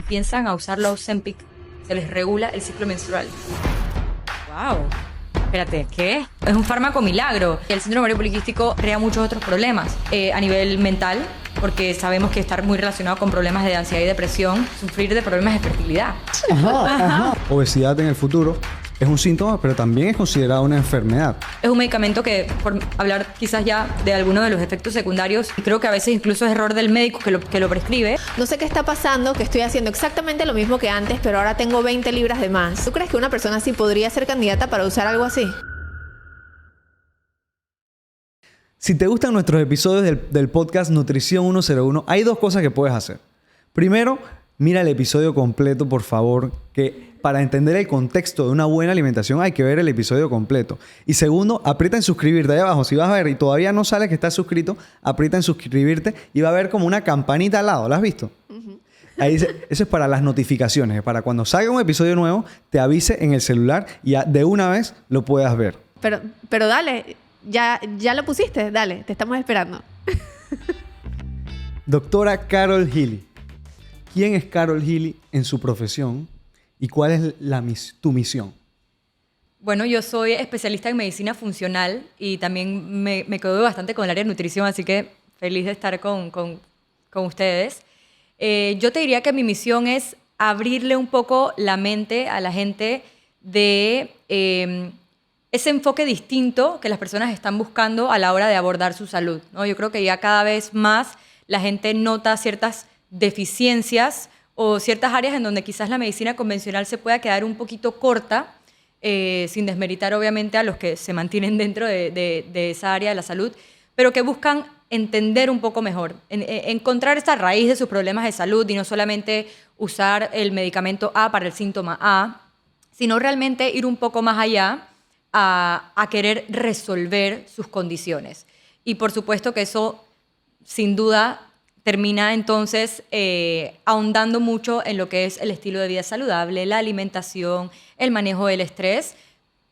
empiezan a usar los Ozempic, se les regula el ciclo menstrual. ¡Wow! Espérate, ¿qué? Es un fármaco milagro. El síndrome ovario poliquístico crea muchos otros problemas a nivel mental, porque sabemos que está muy relacionado con problemas de ansiedad y depresión, sufrir de problemas de fertilidad. Obesidad en el futuro es un síntoma, pero también es considerada una enfermedad. Es un medicamento que, por hablar quizás ya de alguno de los efectos secundarios, y creo que a veces incluso es error del médico que lo prescribe. No sé qué está pasando, que estoy haciendo exactamente lo mismo que antes, pero ahora tengo 20 libras de más. ¿Tú crees que una persona así podría ser candidata para usar algo así? Si te gustan nuestros episodios del podcast Nutrición 101, hay dos cosas que puedes hacer. Primero, mira el episodio completo, por favor, que para entender el contexto de una buena alimentación hay que ver el episodio completo. Y segundo, aprieta en suscribirte. Ahí abajo, si vas a ver y todavía no sale que estás suscrito, aprieta en suscribirte y va a haber como una campanita al lado. ¿La has visto? Ahí dice, eso es para las notificaciones, para cuando salga un episodio nuevo, te avise en el celular y de una vez lo puedas ver. Pero dale, ya lo pusiste, dale, te estamos esperando. Doctora Carol Healy. ¿Quién es Carol Healy en su profesión y cuál es tu misión? Bueno, yo soy especialista en medicina funcional y también me quedo bastante con el área de nutrición, así que feliz de estar con ustedes. Yo te diría que mi misión es abrirle un poco la mente a la gente de ese enfoque distinto que las personas están buscando a la hora de abordar su salud, ¿no? Yo creo que ya cada vez más la gente nota ciertas deficiencias o ciertas áreas en donde quizás la medicina convencional se pueda quedar un poquito corta, sin desmeritar obviamente a los que se mantienen dentro de esa área de la salud, pero que buscan entender un poco mejor, encontrar esta raíz de sus problemas de salud y no solamente usar el medicamento A para el síntoma A, sino realmente ir un poco más allá a querer resolver sus condiciones. Y por supuesto que eso, sin duda, termina entonces ahondando mucho en lo que es el estilo de vida saludable, la alimentación, el manejo del estrés,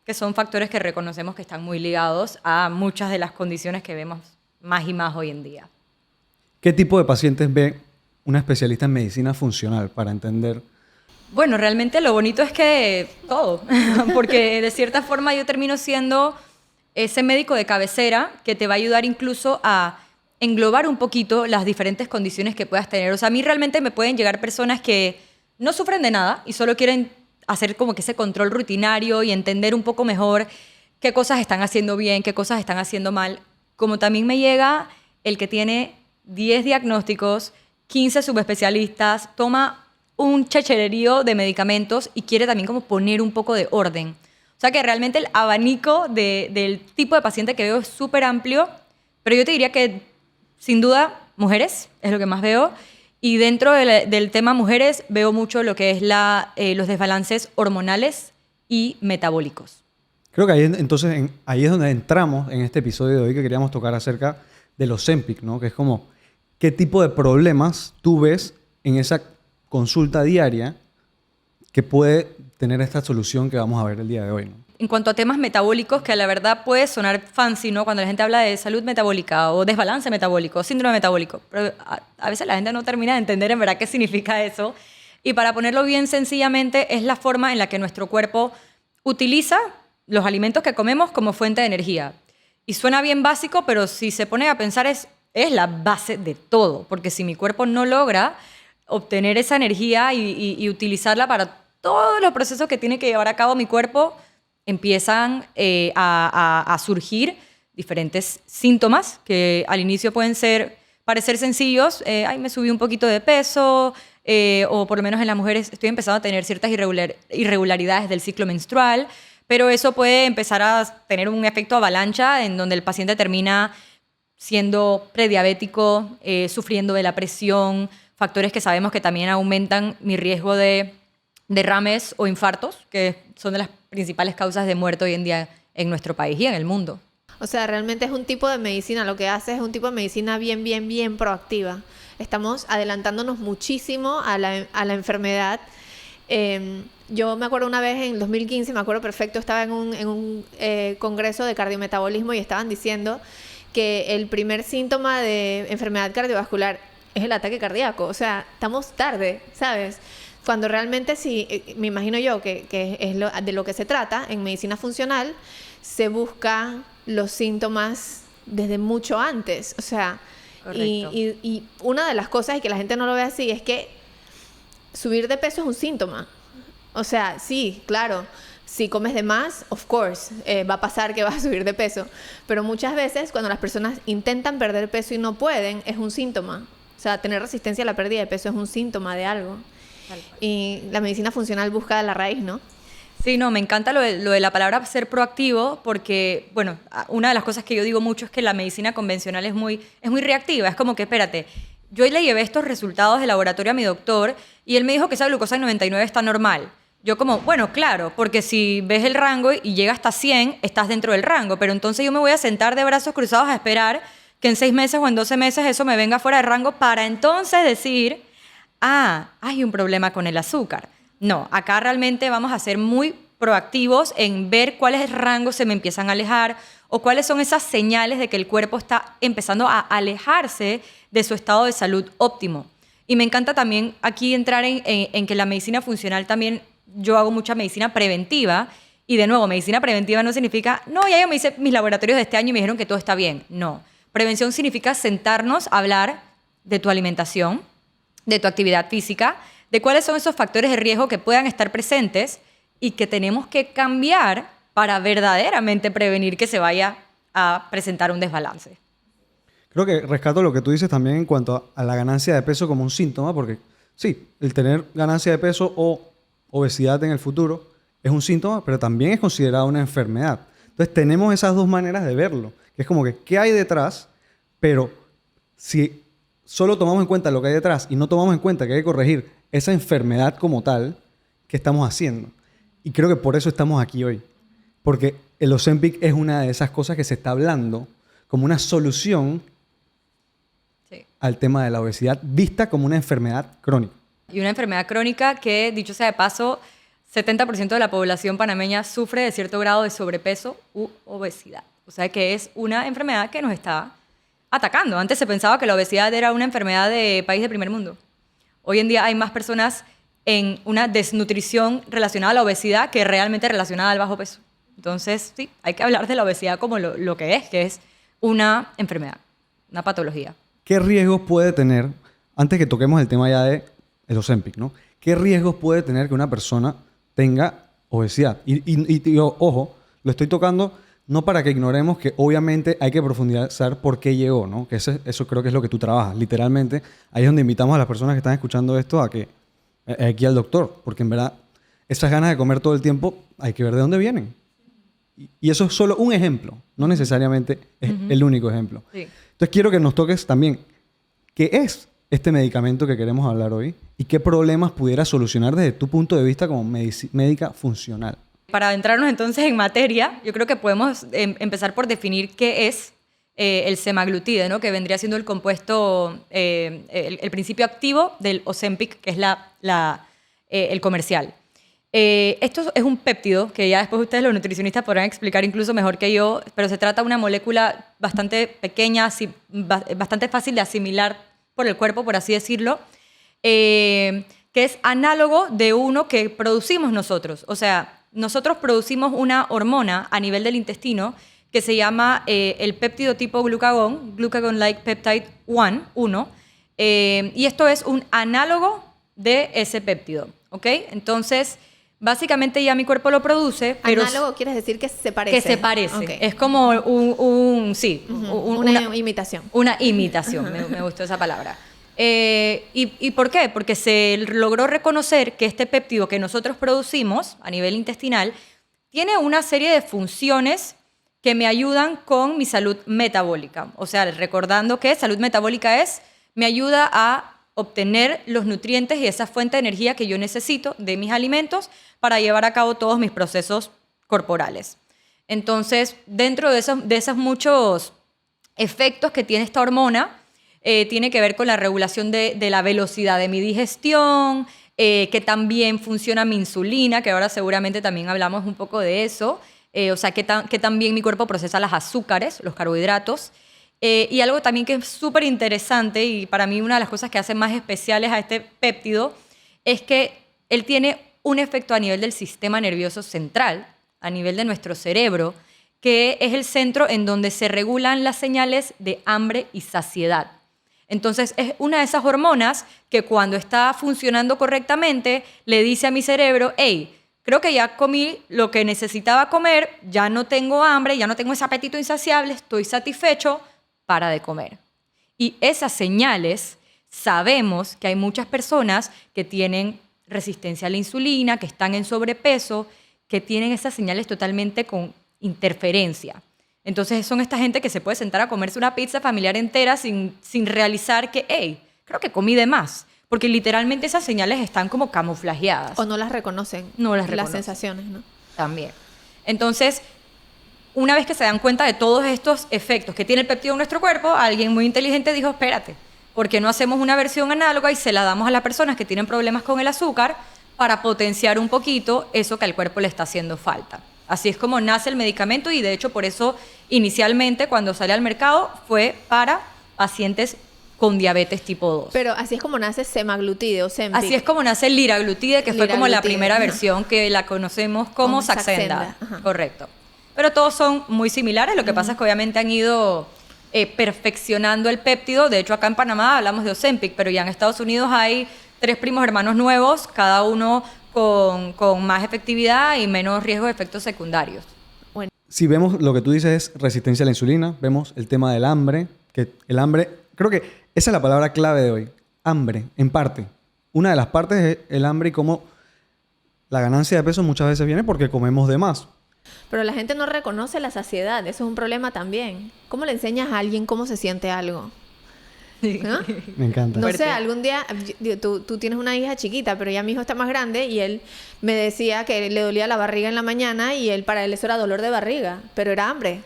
que son factores que reconocemos que están muy ligados a muchas de las condiciones que vemos más y más hoy en día. ¿Qué tipo de pacientes ve una especialista en medicina funcional para entender? Bueno, realmente lo bonito es que todo, porque de cierta forma yo termino siendo ese médico de cabecera que te va a ayudar incluso a englobar un poquito las diferentes condiciones que puedas tener. O sea, a mí realmente me pueden llegar personas que no sufren de nada y solo quieren hacer como que ese control rutinario y entender un poco mejor qué cosas están haciendo bien, qué cosas están haciendo mal. Como también me llega el que tiene 10 diagnósticos, 15 subespecialistas, toma un chechererío de medicamentos y quiere también como poner un poco de orden. O sea que realmente el abanico del tipo de paciente que veo es súper amplio, pero yo te diría que sin duda mujeres es lo que más veo. Y dentro del tema mujeres veo mucho lo que es los desbalances hormonales y metabólicos. Creo que ahí es donde entramos en este episodio de hoy que queríamos tocar acerca de los Ozempic, ¿no? Que es como, ¿qué tipo de problemas tú ves en esa consulta diaria que puede tener esta solución que vamos a ver el día de hoy, ¿no? En cuanto a temas metabólicos, que a la verdad puede sonar fancy, ¿no? Cuando la gente habla de salud metabólica o desbalance metabólico, o síndrome metabólico, pero a veces la gente no termina de entender en verdad qué significa eso. Y para ponerlo bien sencillamente, es la forma en la que nuestro cuerpo utiliza los alimentos que comemos como fuente de energía. Y suena bien básico, pero si se pone a pensar es la base de todo, porque si mi cuerpo no logra obtener esa energía y utilizarla para todos los procesos que tiene que llevar a cabo mi cuerpo, empiezan a surgir diferentes síntomas que al inicio pueden parecer sencillos. Ay, me subí un poquito de peso, o por lo menos en las mujeres estoy empezando a tener ciertas irregularidades del ciclo menstrual, pero eso puede empezar a tener un efecto avalancha en donde el paciente termina siendo prediabético, sufriendo de la presión, factores que sabemos que también aumentan mi riesgo de derrames o infartos, que son de las principales causas de muerte hoy en día en nuestro país y en el mundo. O sea, realmente es un tipo de medicina, lo que hace es un tipo de medicina bien proactiva. Estamos adelantándonos muchísimo a la enfermedad. Yo me acuerdo una vez en 2015, me acuerdo perfecto, estaba en un congreso de cardiometabolismo y estaban diciendo que el primer síntoma de enfermedad cardiovascular es el ataque cardíaco. O sea, estamos tarde, ¿sabes? Cuando realmente sí, me imagino yo que es de lo que se trata en medicina funcional, se busca los síntomas desde mucho antes. O sea, y una de las cosas, y que la gente no lo ve así, es que subir de peso es un síntoma. O sea, sí, claro, si comes de más, of course, va a pasar que vas a subir de peso. Pero muchas veces cuando las personas intentan perder peso y no pueden, es un síntoma. O sea, tener resistencia a la pérdida de peso es un síntoma de algo. Y la medicina funcional busca la raíz, ¿no? Sí, no, me encanta lo de la palabra ser proactivo porque, bueno, una de las cosas que yo digo mucho es que la medicina convencional es muy reactiva. Es como que, espérate, yo le llevé estos resultados de laboratorio a mi doctor y él me dijo que esa glucosa en 99 está normal. Yo como, bueno, claro, porque si ves el rango y llega hasta 100, estás dentro del rango, pero entonces yo me voy a sentar de brazos cruzados a esperar que en 6 meses o en 12 meses eso me venga fuera de rango para entonces decir, hay un problema con el azúcar. No, acá realmente vamos a ser muy proactivos en ver cuáles rangos se me empiezan a alejar o cuáles son esas señales de que el cuerpo está empezando a alejarse de su estado de salud óptimo. Y me encanta también aquí entrar en que la medicina funcional también, yo hago mucha medicina preventiva y de nuevo, medicina preventiva no significa, no, ya yo me hice mis laboratorios de este año y me dijeron que todo está bien. No, prevención significa sentarnos a hablar de tu alimentación, de tu actividad física, de cuáles son esos factores de riesgo que puedan estar presentes y que tenemos que cambiar para verdaderamente prevenir que se vaya a presentar un desbalance. Creo que rescato lo que tú dices también en cuanto a la ganancia de peso como un síntoma, porque sí, el tener ganancia de peso o obesidad en el futuro es un síntoma, pero también es considerado una enfermedad. Entonces tenemos esas dos maneras de verlo, que es como que qué hay detrás, pero si solo tomamos en cuenta lo que hay detrás y no tomamos en cuenta que hay que corregir esa enfermedad como tal, ¿qué estamos haciendo? Y creo que por eso estamos aquí hoy. Porque el Ozempic es una de esas cosas que se está hablando como una solución al tema de la obesidad, vista como una enfermedad crónica. Y una enfermedad crónica que, dicho sea de paso, 70% de la población panameña sufre de cierto grado de sobrepeso u obesidad. O sea que es una enfermedad que nos está atacando. Antes se pensaba que la obesidad era una enfermedad de país de primer mundo. Hoy en día hay más personas en una desnutrición relacionada a la obesidad que realmente relacionada al bajo peso. Entonces, sí, hay que hablar de la obesidad como lo que es una enfermedad, una patología. ¿Qué riesgos puede tener, antes que toquemos el tema ya de el Ozempic, ¿no? ¿Qué riesgos puede tener que una persona tenga obesidad? Y ojo, lo estoy tocando no para que ignoremos que obviamente hay que profundizar por qué llegó, ¿no? Que eso creo que es lo que tú trabajas. Literalmente, ahí es donde invitamos a las personas que están escuchando esto a que aquí al doctor, porque en verdad esas ganas de comer todo el tiempo hay que ver de dónde vienen. Y eso es solo un ejemplo, no necesariamente es el único ejemplo. Sí. Entonces quiero que nos toques también qué es este medicamento que queremos hablar hoy y qué problemas pudiera solucionar desde tu punto de vista como médica funcional. Para adentrarnos entonces en materia, yo creo que podemos empezar por definir qué es el semaglutide, ¿no? Que vendría siendo el compuesto, el principio activo del Ozempic, que es el comercial. Esto es un péptido que ya después ustedes los nutricionistas podrán explicar incluso mejor que yo, pero se trata de una molécula bastante pequeña, bastante fácil de asimilar por el cuerpo, por así decirlo, que es análogo de uno que producimos nosotros. O sea, nosotros producimos una hormona a nivel del intestino que se llama el péptido tipo glucagón, glucagon-like peptide 1, y esto es un análogo de ese péptido, ¿ok? Entonces, básicamente ya mi cuerpo lo produce, pero... Análogo quieres decir que se parece. Que se parece. Okay. Es como una imitación. Una imitación, me gustó esa palabra. ¿Y por qué? Porque se logró reconocer que este péptido que nosotros producimos a nivel intestinal tiene una serie de funciones que me ayudan con mi salud metabólica. O sea, recordando que salud metabólica me ayuda a obtener los nutrientes y esa fuente de energía que yo necesito de mis alimentos para llevar a cabo todos mis procesos corporales. Entonces, dentro de esos muchos efectos que tiene esta hormona, tiene que ver con la regulación de la velocidad de mi digestión, que también funciona mi insulina, que ahora seguramente también hablamos un poco de eso, o sea, que también mi cuerpo procesa los azúcares, los carbohidratos, Y algo también que es súper interesante y para mí una de las cosas que hace más especiales a este péptido es que él tiene un efecto a nivel del sistema nervioso central, a nivel de nuestro cerebro, que es el centro en donde se regulan las señales de hambre y saciedad. Entonces, es una de esas hormonas que cuando está funcionando correctamente le dice a mi cerebro, hey, creo que ya comí lo que necesitaba comer, ya no tengo hambre, ya no tengo ese apetito insaciable, estoy satisfecho, para de comer. Y esas señales, sabemos que hay muchas personas que tienen resistencia a la insulina, que están en sobrepeso, que tienen esas señales totalmente con interferencia. Entonces son esta gente que se puede sentar a comerse una pizza familiar entera sin realizar que, hey, creo que comí de más. Porque literalmente esas señales están como camuflajeadas. O no las reconocen. No las reconocen. Las sensaciones, ¿no? También. Entonces, una vez que se dan cuenta de todos estos efectos que tiene el péptido en nuestro cuerpo, alguien muy inteligente dijo, espérate, ¿por qué no hacemos una versión análoga y se la damos a las personas que tienen problemas con el azúcar para potenciar un poquito eso que al cuerpo le está haciendo falta? Así es como nace el medicamento y de hecho por eso inicialmente cuando sale al mercado fue para pacientes con diabetes tipo 2. Pero así es como nace semaglutide o Ozempic. Así es como nace el liraglutide, que fue como la Liraglutide, primera ajá. versión que la conocemos como Como Saxenda. Saxenda, ajá. Correcto. Pero todos son muy similares. Lo que pasa es que obviamente han ido perfeccionando el péptido. De hecho, acá en Panamá hablamos de Ozempic, pero ya en Estados Unidos hay 3 primos hermanos nuevos, cada uno con más efectividad y menos riesgo de efectos secundarios. Si vemos lo que tú dices es resistencia a la insulina, vemos el tema del hambre, que el hambre, creo que esa es la palabra clave de hoy, hambre, en parte. Una de las partes es el hambre y cómo la ganancia de peso muchas veces viene porque comemos de más. Pero la gente no reconoce la saciedad. Eso es un problema también. ¿Cómo le enseñas a alguien cómo se siente algo? ¿No? Me encanta. No Fuerte. sé, algún día, tú tienes una hija chiquita, pero ya mi hijo está más grande y él me decía que le dolía la barriga en la mañana y para él eso era dolor de barriga, pero era hambre.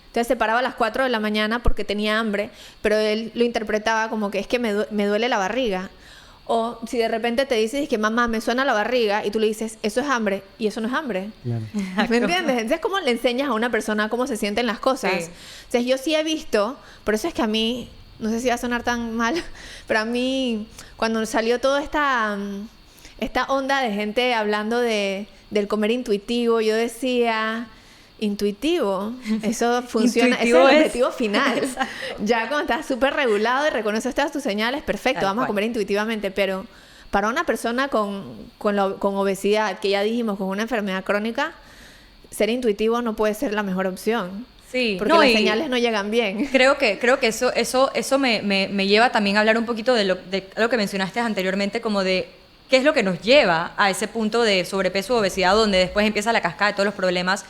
Entonces se paraba a las 4 de la mañana porque tenía hambre, pero él lo interpretaba como que es que me duele la barriga. O si de repente te dices que mamá, me suena la barriga y tú le dices, eso es hambre y eso no es hambre. Claro. ¿Me entiendes? Entonces, ¿cómo le enseñas a una persona cómo se sienten las cosas? Sí. Entonces, yo sí he visto, por eso es que a mí, no sé si va a sonar tan mal, pero a mí, cuando salió toda esta onda de gente hablando del comer intuitivo, yo decía, intuitivo, eso funciona, ese es Intuitivo el es- objetivo final. Ya cuando estás súper regulado y reconoces todas tus señales, perfecto, Tal vamos a cual. comer intuitivamente, pero para una persona con obesidad, que ya dijimos, con una enfermedad crónica, ser intuitivo no puede ser la mejor opción. Sí, Porque no, las y señales no llegan bien. creo que eso me lleva también a hablar un poquito de lo que mencionaste anteriormente, como de qué es lo que nos lleva a ese punto de sobrepeso o obesidad, donde después empieza la cascada de todos los problemas.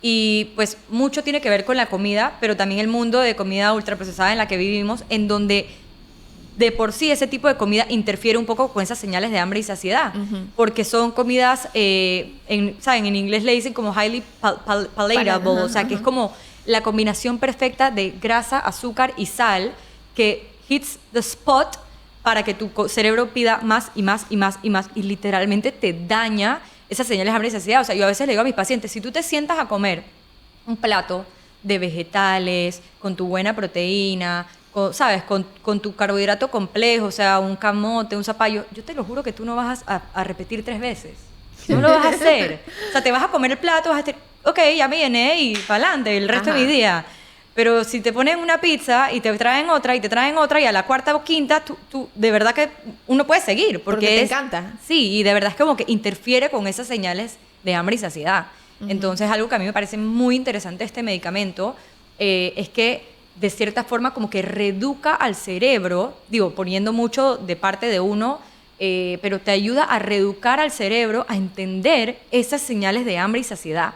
Y pues mucho tiene que ver con la comida, pero también el mundo de comida ultraprocesada en la que vivimos, en donde de por sí ese tipo de comida interfiere un poco con esas señales de hambre y saciedad, porque son comidas, ¿saben? En inglés le dicen como highly palatable, o sea, que es como la combinación perfecta de grasa, azúcar y sal que hits the spot para que tu cerebro pida más y más y más y más y literalmente te daña esas señales de hambre y saciedad. O sea, yo a veces le digo a mis pacientes, si tú te sientas a comer un plato de vegetales, con tu buena proteína, ¿sabes? Con tu carbohidrato complejo, o sea, un camote, un zapallo, yo te lo juro que tú no vas a repetir 3 veces. No lo vas a hacer. O sea, te vas a comer el plato, vas a decir, ok, ya me llené y para adelante el resto de mi día. Pero si te ponen una pizza y te traen otra y te traen otra y a la cuarta o quinta, tú de verdad que uno puede seguir. Porque te encanta. Sí, y de verdad es como que interfiere con esas señales de hambre y saciedad. Entonces, algo que a mí me parece muy interesante este medicamento es que de cierta forma como que reeduca al cerebro, digo, poniendo mucho de parte de uno, pero te ayuda a reeducar al cerebro a entender esas señales de hambre y saciedad.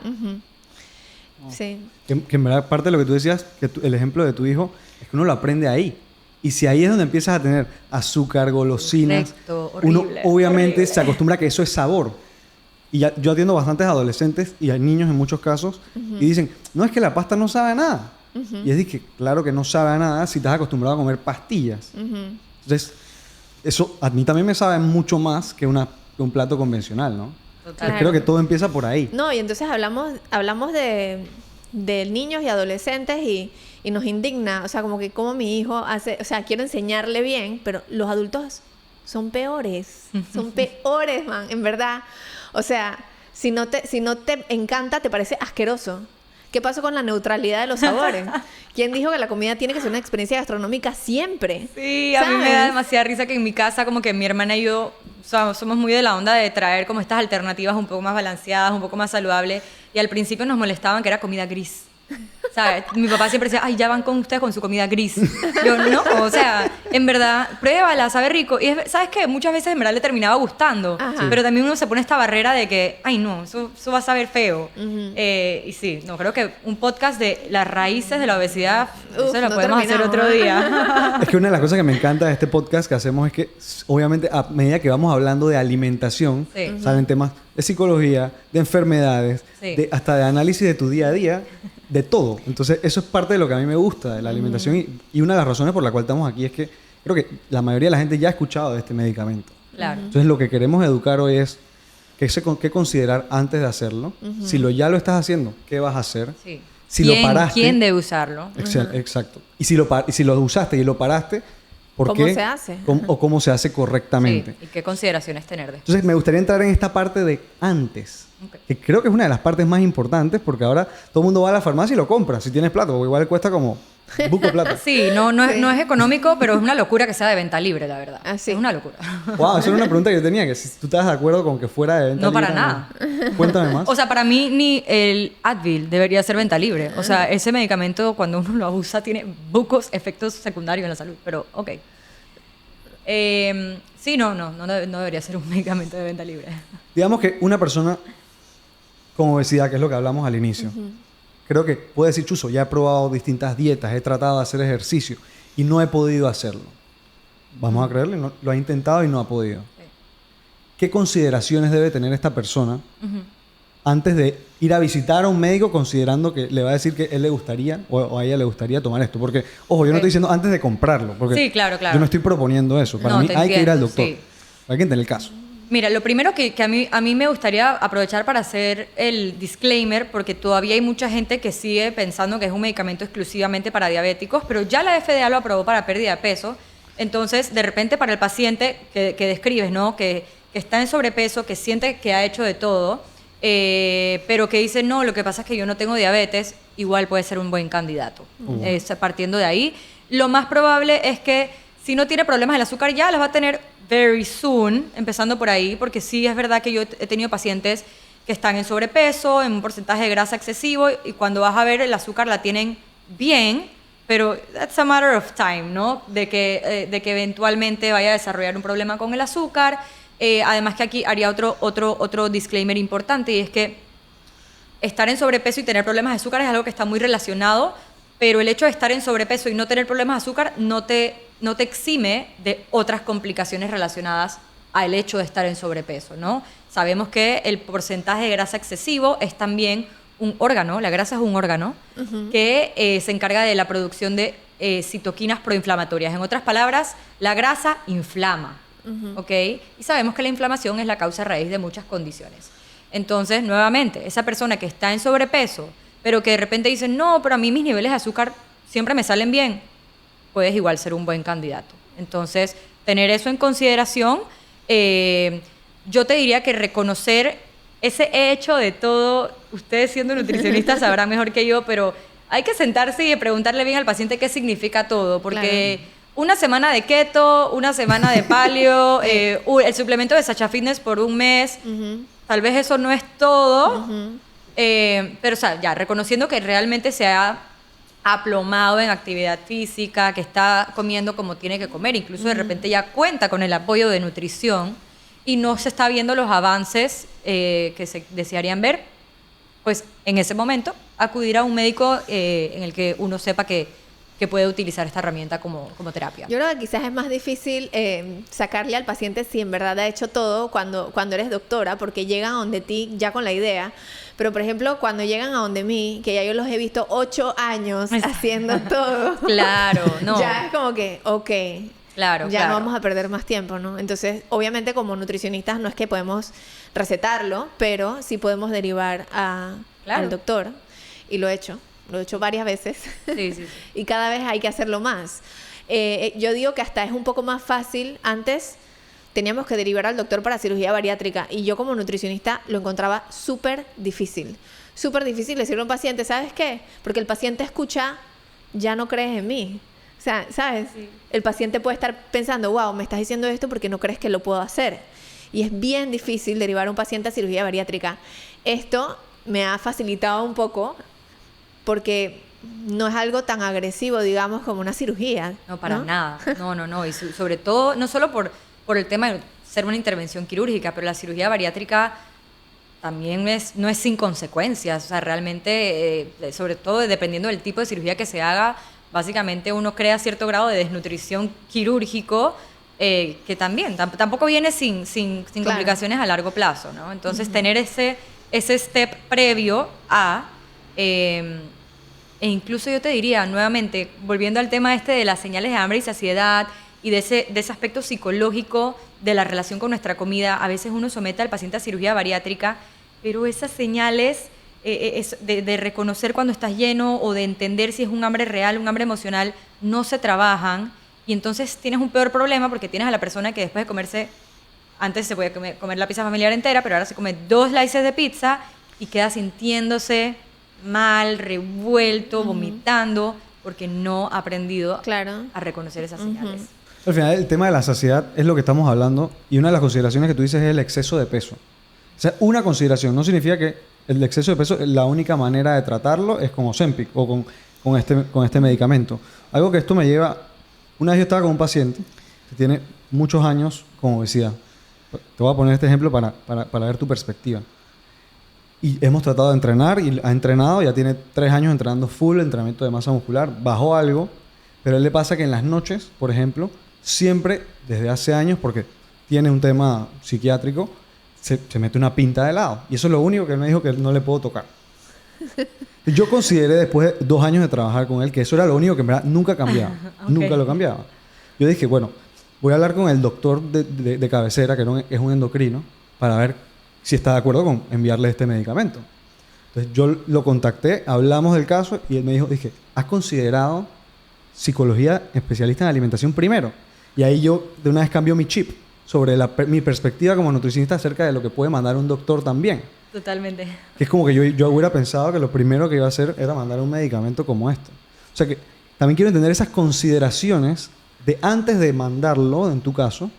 Sí. Que en verdad parte de lo que tú decías, que el ejemplo de tu hijo, es que uno lo aprende ahí. Y si ahí es donde empiezas a tener azúcar, golosinas, Correcto, uno horrible, obviamente horrible. se acostumbra a que eso es sabor. Y yo atiendo bastantes adolescentes y a niños en muchos casos y dicen, no, es que la pasta no sabe a nada. Y es de que claro que no sabe a nada si estás acostumbrado a comer pastillas. Entonces, eso a mí también me sabe mucho más que un plato convencional, ¿no? Total. Pues creo que todo empieza por ahí. No, y entonces hablamos de niños y adolescentes y y nos indigna, o sea, como que como mi hijo hace, o sea, quiero enseñarle bien, pero los adultos son peores, man, en verdad. O sea, si no te encanta, te parece asqueroso. ¿Qué pasó con la neutralidad de los sabores? ¿Quién dijo que la comida tiene que ser una experiencia gastronómica siempre? Sí, a mí me da demasiada risa que en mi casa como que mi hermana y yo somos muy de la onda de traer como estas alternativas un poco más balanceadas, un poco más saludables. Y al principio nos molestaban que era comida gris. ¿Sabes? Mi papá siempre decía, ay, ya van con ustedes con su comida gris. Yo, no, o sea, en verdad, pruébala, sabe rico. Y ¿sabes qué? Muchas veces en verdad le terminaba gustando. Ajá. Pero también uno se pone esta barrera de que, ay, no, eso va a saber feo. Y sí, no, creo que un podcast de las raíces de la obesidad, eso lo no podemos hacer terminamos. otro día. Es que una de las cosas que me encanta de este podcast que hacemos es que, obviamente, a medida que vamos hablando de alimentación, Sí. salen temas de psicología, de enfermedades, Sí. hasta de análisis de tu día a día, de todo. Entonces, eso es parte de lo que a mí me gusta de la alimentación. Y una de las razones por la cual estamos aquí es que creo que la mayoría de la gente ya ha escuchado de este medicamento. Claro. Entonces, lo que queremos educar hoy es qué considerar antes de hacerlo. Si ya lo estás haciendo, ¿qué vas a hacer? Sí. Si lo ¿Quién- paraste... ¿Quién debe usarlo? Exacto. Y si lo usaste y lo paraste, ¿por ¿Cómo qué? se hace? O cómo se hace correctamente. Sí. ¿Y qué consideraciones tener después? Entonces, me gustaría entrar en esta parte de antes. Ok. Que creo que es una de las partes más importantes porque ahora todo el mundo va a la farmacia y lo compra si tienes plata, porque igual cuesta como buco de plata. Sí, no es económico, pero es una locura que sea de venta libre, la verdad. Ah, sí. Es una locura. Wow, esa era una pregunta que yo tenía, que si tú estás de acuerdo con que fuera de venta No, para libre, nada. ¿no? Cuéntame más. O sea, para mí ni el Advil debería ser venta libre. O sea, ese medicamento cuando uno lo abusa tiene bucos efectos secundarios en la salud. Pero, ok. Sí, no debería ser un medicamento de venta libre. Digamos que una persona con obesidad, que es lo que hablamos al inicio, creo que puede decir, Chuzo, ya he probado distintas dietas, he tratado de hacer ejercicio y no he podido hacerlo. Vamos a creerle, lo ha intentado y no ha podido. ¿Qué consideraciones debe tener esta persona antes de ir a visitar a un médico considerando que le va a decir que él le gustaría o a ella le gustaría tomar esto? Porque, ojo, yo no estoy diciendo antes de comprarlo, porque Sí, claro. yo no estoy proponiendo eso. Para No, mí te hay que ir al entiendo, doctor. sí. Hay que entender el caso. Mira, lo primero que a mí me gustaría aprovechar para hacer el disclaimer, porque todavía hay mucha gente que sigue pensando que es un medicamento exclusivamente para diabéticos, pero ya la FDA lo aprobó para pérdida de peso. Entonces, de repente, para el paciente que describes, ¿no? Que está en sobrepeso, que siente que ha hecho de todo, pero que dice, no, lo que pasa es que yo no tengo diabetes, igual puede ser un buen candidato. Partiendo de ahí, lo más probable es que si no tiene problemas del azúcar, ya las va a tener very soon, empezando por ahí, porque sí es verdad que yo he tenido pacientes que están en sobrepeso, en un porcentaje de grasa excesivo, y cuando vas a ver el azúcar la tienen bien, pero that's a matter of time, ¿no? De que eventualmente vaya a desarrollar un problema con el azúcar. Además que aquí haría otro disclaimer importante, y es que estar en sobrepeso y tener problemas de azúcar es algo que está muy relacionado, pero el hecho de estar en sobrepeso y no tener problemas de azúcar no te exime de otras complicaciones relacionadas al hecho de estar en sobrepeso, ¿no? Sabemos que el porcentaje de grasa excesivo es también un órgano, la grasa es un órgano, que se encarga de la producción de citoquinas proinflamatorias. En otras palabras, la grasa inflama, ¿ok? Y sabemos que la inflamación es la causa raíz de muchas condiciones. Entonces, nuevamente, esa persona que está en sobrepeso, pero que de repente dice, no, pero a mí mis niveles de azúcar siempre me salen bien, puedes igual ser un buen candidato. Entonces, tener eso en consideración, yo te diría que reconocer ese hecho de todo, ustedes siendo nutricionistas sabrán mejor que yo, pero hay que sentarse y preguntarle bien al paciente qué significa todo, porque una semana de keto, una semana de paleo, el suplemento de Sacha Fitness por un mes, tal vez eso no es todo, pero o sea, ya reconociendo que realmente se ha aplomado en actividad física, que está comiendo como tiene que comer, incluso de repente ya cuenta con el apoyo de nutrición y no se está viendo los avances que se desearían ver, pues en ese momento acudir a un médico en el que uno sepa que puede utilizar esta herramienta como terapia. Yo creo que quizás es más difícil sacarle al paciente si en verdad ha hecho todo cuando eres doctora, porque llegan a donde ti ya con la idea. Pero, por ejemplo, cuando llegan a donde mí, que ya yo los he visto 8 años haciendo todo. Claro, no. Ya es como que, ok. Claro, ya claro. no vamos a perder más tiempo, ¿no? Entonces, obviamente, como nutricionistas no es que podemos recetarlo, pero sí podemos derivar al doctor. Y lo he hecho. lo he hecho varias veces. Sí, sí, sí. Y cada vez hay que hacerlo más. Yo digo que hasta es un poco más fácil. Antes teníamos que derivar al doctor para cirugía bariátrica y yo como nutricionista lo encontraba súper difícil. Súper difícil decirle a un paciente, ¿sabes qué? Porque el paciente escucha, ya no crees en mí. O sea, ¿sabes? Sí. El paciente puede estar pensando, wow, me estás diciendo esto porque no crees que lo puedo hacer. Y es bien difícil derivar a un paciente a cirugía bariátrica. Esto me ha facilitado un poco porque no es algo tan agresivo, digamos, como una cirugía. No, para nada. No. Y sobre todo, no solo por el tema de ser una intervención quirúrgica, pero la cirugía bariátrica también no es sin consecuencias. O sea, realmente, sobre todo dependiendo del tipo de cirugía que se haga, básicamente uno crea cierto grado de desnutrición quirúrgico que también tampoco viene sin Claro. complicaciones a largo plazo, ¿no? Entonces, tener ese step previo a... e incluso yo te diría, nuevamente, volviendo al tema de las señales de hambre y saciedad y de ese aspecto psicológico de la relación con nuestra comida, a veces uno somete al paciente a cirugía bariátrica, pero esas señales de reconocer cuando estás lleno o de entender si es un hambre real, un hambre emocional, no se trabajan y entonces tienes un peor problema porque tienes a la persona que después de comerse, antes se podía comer la pizza familiar entera, pero ahora se come 2 slices de pizza y queda sintiéndose mal, revuelto, vomitando, porque no ha aprendido Claro. a reconocer esas señales. Al final, el tema de la saciedad es lo que estamos hablando y una de las consideraciones que tú dices es el exceso de peso. O sea, una consideración no significa que el exceso de peso, la única manera de tratarlo es con Ozempic o con este medicamento. Algo que esto me lleva... Una vez yo estaba con un paciente que tiene muchos años con obesidad. Te voy a poner este ejemplo para ver tu perspectiva. Y hemos tratado de entrenar y ha entrenado, ya tiene 3 años entrenando full, entrenamiento de masa muscular, bajó algo, pero a él le pasa que en las noches, por ejemplo, siempre, desde hace años, porque tiene un tema psiquiátrico, se mete una pinta de helado. Y eso es lo único que él me dijo que no le puedo tocar. Yo consideré después de 2 años de trabajar con él que eso era lo único que en verdad nunca cambiaba. Okay. Nunca lo cambiaba. Yo dije, bueno, voy a hablar con el doctor de cabecera, que es un endocrino, para ver si está de acuerdo con enviarle este medicamento. Entonces yo lo contacté, hablamos del caso y él me dijo, dije, ¿has considerado psicología especialista en alimentación primero? Y ahí yo de una vez cambió mi chip sobre mi perspectiva como nutricionista acerca de lo que puede mandar un doctor también. Totalmente. Que es como que yo hubiera pensado que lo primero que iba a hacer era mandar un medicamento como este. O sea que también quiero entender esas consideraciones de antes de mandarlo, en tu caso,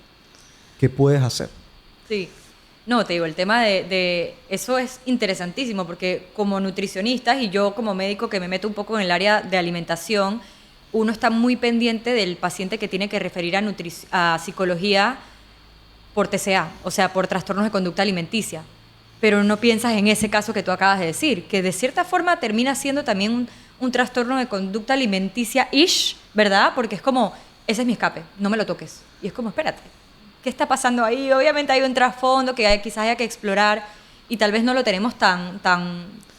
¿qué puedes hacer? Sí. No, te digo, el tema de eso es interesantísimo porque como nutricionistas y yo como médico que me meto un poco en el área de alimentación, uno está muy pendiente del paciente que tiene que referir a psicología por TCA, o sea, por trastornos de conducta alimenticia. Pero no piensas en ese caso que tú acabas de decir, que de cierta forma termina siendo también un trastorno de conducta alimenticia-ish, ¿verdad? Porque es como, ese es mi escape, no me lo toques. Y es como, espérate, ¿qué está pasando ahí? Obviamente hay un trasfondo que quizás haya que explorar y tal vez no lo tenemos tan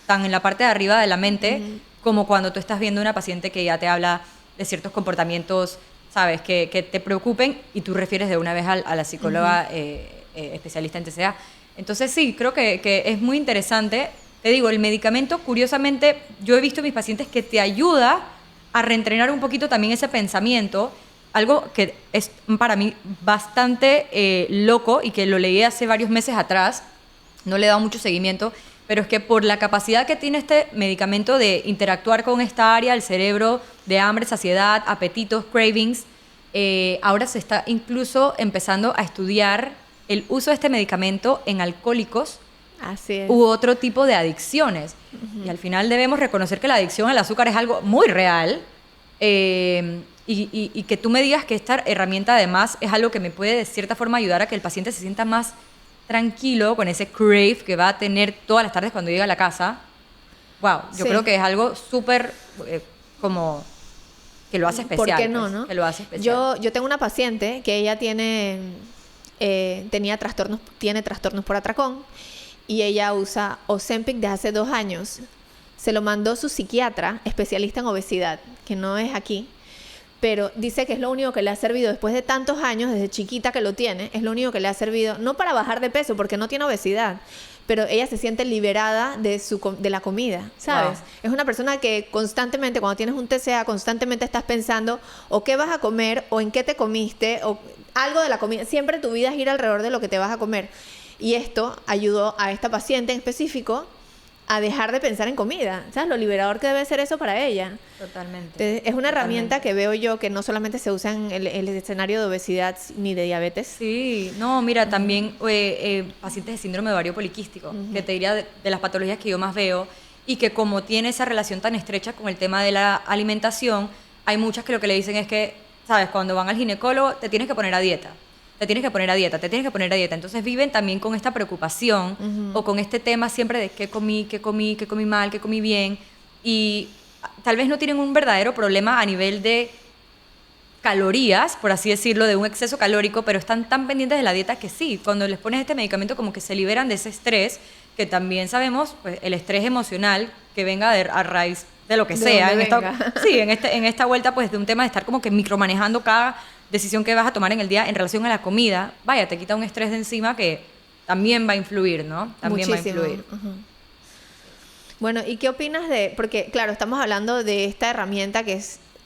en la parte de arriba de la mente como cuando tú estás viendo una paciente que ya te habla de ciertos comportamientos, ¿sabes? Que te preocupen y tú refieres de una vez a la psicóloga especialista en TCA. Entonces sí, creo que es muy interesante. Te digo, el medicamento, curiosamente, yo he visto en mis pacientes que te ayuda a reentrenar un poquito también ese pensamiento, algo que es para mí bastante loco y que lo leí hace varios meses atrás, no le he dado mucho seguimiento, pero es que por la capacidad que tiene este medicamento de interactuar con esta área del cerebro, de hambre, saciedad, apetitos, cravings, ahora se está incluso empezando a estudiar el uso de este medicamento en alcohólicos Así es. u otro tipo de adicciones. Y al final debemos reconocer que la adicción al azúcar es algo muy real y que tú me digas que esta herramienta además es algo que me puede de cierta forma ayudar a que el paciente se sienta más tranquilo con ese crave que va a tener todas las tardes cuando llega a la casa. Wow, yo Sí. creo que es algo súper como que lo hace especial. ¿Por qué no, pues, no? Que lo hace especial. Yo tengo una paciente que ella tiene trastornos por atracón y ella usa Ozempic desde hace 2 años. Se lo mandó su psiquiatra, especialista en obesidad, que no es aquí, pero dice que es lo único que le ha servido después de tantos años, desde chiquita que lo tiene, es lo único que le ha servido, no para bajar de peso, porque no tiene obesidad, pero ella se siente liberada de la comida, ¿sabes? Wow. Es una persona que constantemente, cuando tienes un TCA, constantemente estás pensando o qué vas a comer, o en qué te comiste, o algo de la comida. Siempre tu vida gira alrededor de lo que te vas a comer. Y esto ayudó a esta paciente en específico a dejar de pensar en comida. ¿Sabes? Lo liberador que debe ser eso para ella. Totalmente. Entonces, es una herramienta Totalmente. que veo yo que no solamente se usa en el escenario de obesidad ni de diabetes. Sí, no, mira, también pacientes de síndrome de ovario poliquístico, que te diría de las patologías que yo más veo, y que como tiene esa relación tan estrecha con el tema de la alimentación, hay muchas que lo que le dicen es que, ¿sabes? Cuando van al ginecólogo, te tienes que poner a dieta. Te tienes que poner a dieta, te tienes que poner a dieta. Entonces viven también con esta preocupación o con este tema siempre de qué comí mal, qué comí bien. Y tal vez no tienen un verdadero problema a nivel de calorías, por así decirlo, de un exceso calórico, pero están tan pendientes de la dieta que sí, cuando les pones este medicamento como que se liberan de ese estrés, que también sabemos, pues el estrés emocional que venga a raíz de lo que De sea. donde En esta, venga. sí, en esta vuelta pues de un tema de estar como que micromanejando cada decisión que vas a tomar en el día en relación a la comida, vaya, te quita un estrés de encima que también va a influir, ¿no? También Muchísimo. va a influir. Ujú. Bueno, ¿y qué opinas de...? Porque, claro, estamos hablando de esta herramienta que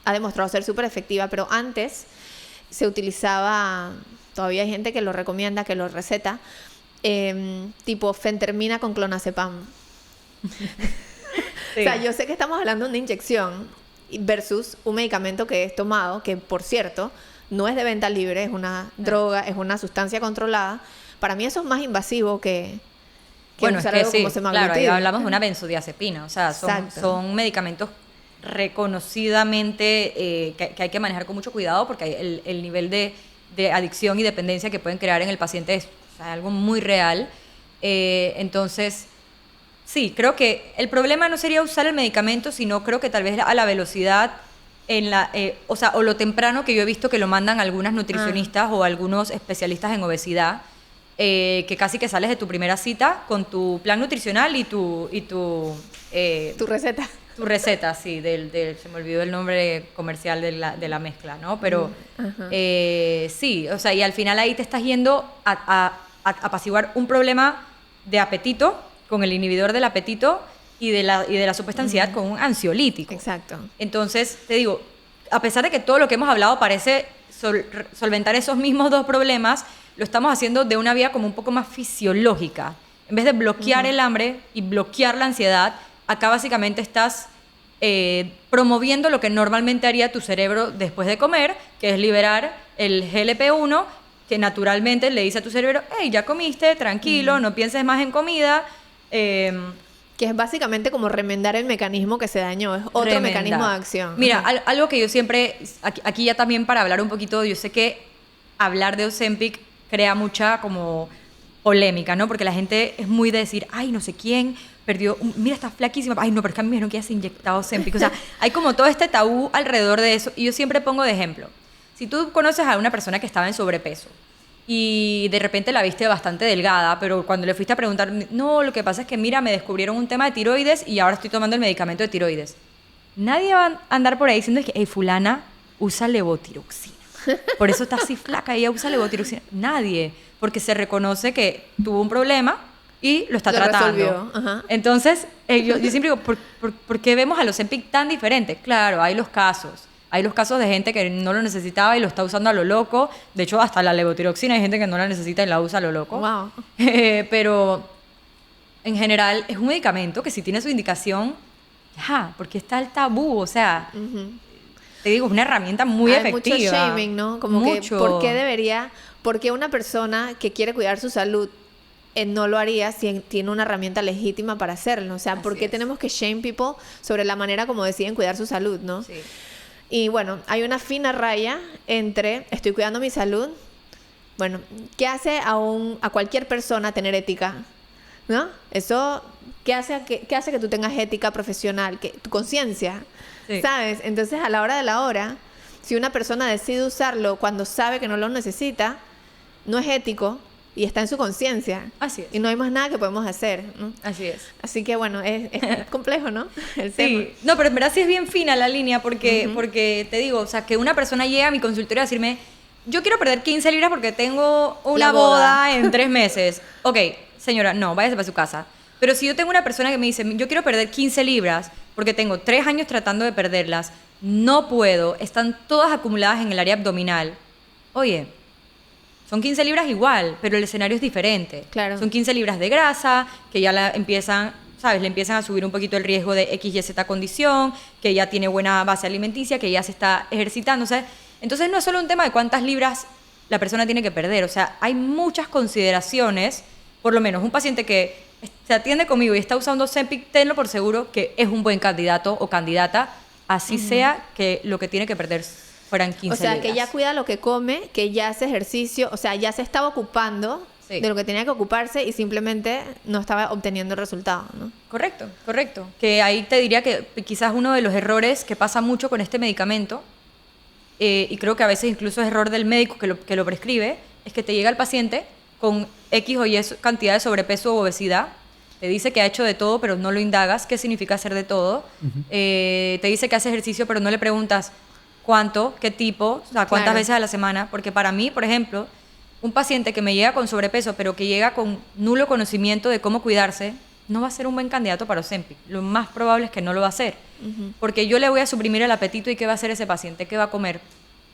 ha demostrado ser súper efectiva, pero antes se utilizaba, todavía hay gente que lo recomienda, que lo receta, tipo fentermina con clonazepam. Sí. O sea, yo sé que estamos hablando de una inyección versus un medicamento que es tomado, que por cierto, no es de venta libre, es una droga, es una sustancia controlada. Para mí eso es más invasivo que Bueno, es usar que algo sí, como claro, ahí semaglutid. hablamos de una benzodiazepina, o sea, Exacto. son medicamentos reconocidamente que hay que manejar con mucho cuidado porque el nivel de adicción y dependencia que pueden crear en el paciente es, o sea, algo muy real. Entonces, sí, creo que el problema no sería usar el medicamento, sino creo que tal vez a la velocidad, o sea, o lo temprano que yo he visto que lo mandan algunas nutricionistas o algunos especialistas en obesidad, que casi que sales de tu primera cita con tu plan nutricional y tu Tu receta. tu receta, sí, se me olvidó el nombre comercial de la mezcla, ¿no? Pero sí, o sea, y al final ahí te estás yendo a apaciguar un problema de apetito con el inhibidor del apetito y de la supuesta ansiedad con un ansiolítico. Exacto. Entonces, te digo, a pesar de que todo lo que hemos hablado parece solventar esos mismos dos problemas, lo estamos haciendo de una vía como un poco más fisiológica. En vez de bloquear el hambre y bloquear la ansiedad, acá básicamente estás promoviendo lo que normalmente haría tu cerebro después de comer, que es liberar el GLP-1, que naturalmente le dice a tu cerebro, hey, ya comiste, tranquilo, no pienses más en comida. Que es básicamente como remendar el mecanismo que se dañó. Es otro Remendar. mecanismo de acción. Mira, Ajá. algo que yo siempre, aquí ya también para hablar un poquito, yo sé que hablar de Ozempic crea mucha como polémica, ¿no? Porque la gente es muy de decir, ay, no sé quién perdió, mira, está flaquísima, ay, no, pero es que a mí me dijeron que ya se ha inyectado Ozempic. O sea, hay como todo este tabú alrededor de eso. Y yo siempre pongo de ejemplo, si tú conoces a una persona que estaba en sobrepeso y de repente la viste bastante delgada, pero cuando le fuiste a preguntar, no, lo que pasa es que, mira, me descubrieron un tema de tiroides y ahora estoy tomando el medicamento de tiroides. Nadie va a andar por ahí diciendo que, hey, fulana usa levotiroxina. Por eso está así flaca, ella usa levotiroxina. Nadie, porque se reconoce que tuvo un problema y lo está Lo tratando. resolvió, ajá. Entonces, yo siempre digo, ¿por qué vemos a los Ozempic tan diferentes? Claro, hay los casos. Hay los casos de gente que no lo necesitaba y lo está usando a lo loco. De hecho, hasta la levotiroxina hay gente que no la necesita y la usa a lo loco. Wow. Pero en general es un medicamento que si tiene su indicación, ya, porque está el tabú, o sea, te digo, es una herramienta muy Hay efectiva. mucho shaming, ¿no? Como Mucho. que, ¿por qué una persona que quiere cuidar su salud no lo haría si tiene una herramienta legítima para hacerlo? O sea, ¿por Así qué es. tenemos que shame people sobre la manera como deciden cuidar su salud, ¿no? Sí. Y bueno, hay una fina raya entre estoy cuidando mi salud. Bueno, ¿qué hace a cualquier persona tener ética? ¿No? Eso, ¿qué hace que tú tengas ética profesional? Tu conciencia, Sí. ¿sabes? Entonces, a la hora de la hora, si una persona decide usarlo cuando sabe que no lo necesita, no es ético y está en su conciencia. Así es. Y no hay más nada que podemos hacer, ¿no? Así es. Así que bueno, es complejo, ¿no? El tema. Sí, no, pero en verdad sí es bien fina la línea porque te digo, o sea, que una persona llega a mi consultorio a decirme, yo quiero perder 15 libras porque tengo una La boda. boda en 3 meses. Ok, señora, no, váyase para su casa. Pero si yo tengo una persona que me dice, yo quiero perder 15 libras porque tengo 3 años tratando de perderlas, no puedo, están todas acumuladas en el área abdominal. Oye, son 15 libras igual, pero el escenario es diferente. Claro. Son 15 libras de grasa que ya la empiezan, ¿sabes? Le empiezan a subir un poquito el riesgo de X, Y, Z condición, que ya tiene buena base alimenticia, que ya se está ejercitándose. Entonces no es solo un tema de cuántas libras la persona tiene que perder. O sea, hay muchas consideraciones. Por lo menos un paciente que se atiende conmigo y está usando Ozempic, tenlo por seguro que es un buen candidato o candidata, así sea que lo que tiene que perder fueran 15 O sea, libras. que ya cuida lo que come, que ya hace ejercicio, o sea, ya se estaba ocupando Sí. de lo que tenía que ocuparse y simplemente no estaba obteniendo el resultado, ¿no? Correcto, correcto. Que ahí te diría que quizás uno de los errores que pasa mucho con este medicamento, y creo que a veces incluso es error del médico que lo prescribe, es que te llega el paciente con X o Y cantidad de sobrepeso o obesidad, te dice que ha hecho de todo, pero no lo indagas qué significa hacer de todo, te dice que hace ejercicio, pero no le preguntas cuánto, qué tipo, o sea, cuántas Claro. veces a la semana, porque para mí, por ejemplo, un paciente que me llega con sobrepeso, pero que llega con nulo conocimiento de cómo cuidarse, no va a ser un buen candidato para Ozempic. Lo más probable es que no lo va a hacer. Porque yo le voy a suprimir el apetito y ¿qué va a hacer ese paciente? ¿Qué va a comer?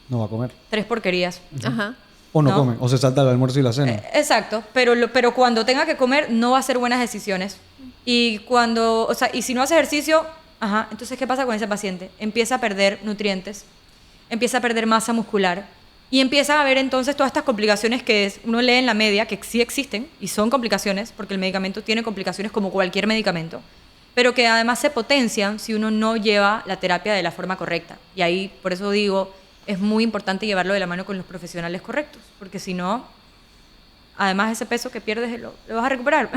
No va a comer. 3 porquerías. Ajá. O no, No. come. O se salta el almuerzo y la cena. Exacto, pero cuando tenga que comer no va a hacer buenas decisiones. Y cuando, o sea, y si no hace ejercicio, ajá, entonces ¿qué pasa con ese paciente? Empieza a perder nutrientes, empieza a perder masa muscular y empieza a haber entonces todas estas complicaciones uno lee en la media que sí existen y son complicaciones porque el medicamento tiene complicaciones como cualquier medicamento, pero que además se potencian si uno no lleva la terapia de la forma correcta. Y ahí, por eso digo, es muy importante llevarlo de la mano con los profesionales correctos, porque si no, además ese peso que pierdes lo vas a recuperar.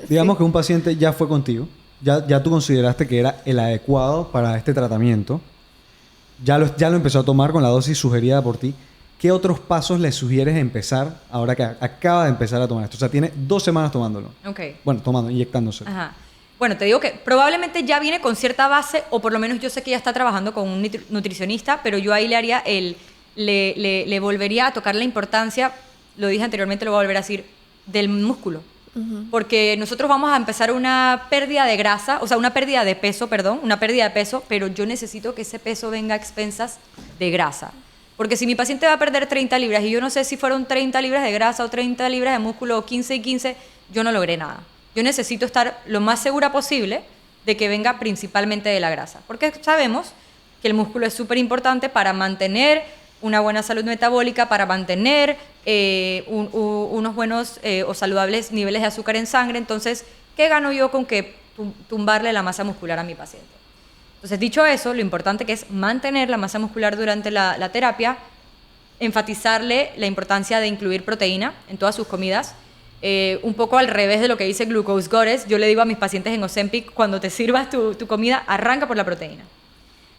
Digamos que un paciente ya fue contigo, ya tú consideraste que era el adecuado para este tratamiento, ya lo empezó a tomar con la dosis sugerida por ti. ¿Qué otros pasos le sugieres empezar ahora que acaba de empezar a tomar esto? O sea, tiene 2 semanas tomándolo. Ok. Bueno, inyectándose. Ajá. Bueno, te digo que probablemente ya viene con cierta base, o por lo menos yo sé que ya está trabajando con un nutricionista, pero yo ahí le haría le volvería a tocar la importancia, lo dije anteriormente, lo voy a volver a decir, del músculo. Porque nosotros vamos a empezar una pérdida de grasa, o sea, una pérdida de peso, pero yo necesito que ese peso venga a expensas de grasa. Porque si mi paciente va a perder 30 libras y yo no sé si fueron 30 libras de grasa o 30 libras de músculo o 15 y 15, yo no logré nada. Yo necesito estar lo más segura posible de que venga principalmente de la grasa. Porque sabemos que el músculo es súper importante para mantener una buena salud metabólica, para mantener unos buenos o saludables niveles de azúcar en sangre. Entonces, ¿qué gano yo con que tumbarle la masa muscular a mi paciente? Entonces, dicho eso, lo importante que es mantener la masa muscular durante la terapia, enfatizarle la importancia de incluir proteína en todas sus comidas, un poco al revés de lo que dice Glucose Goddess. Yo le digo a mis pacientes en Ozempic, cuando te sirvas tu comida, arranca por la proteína.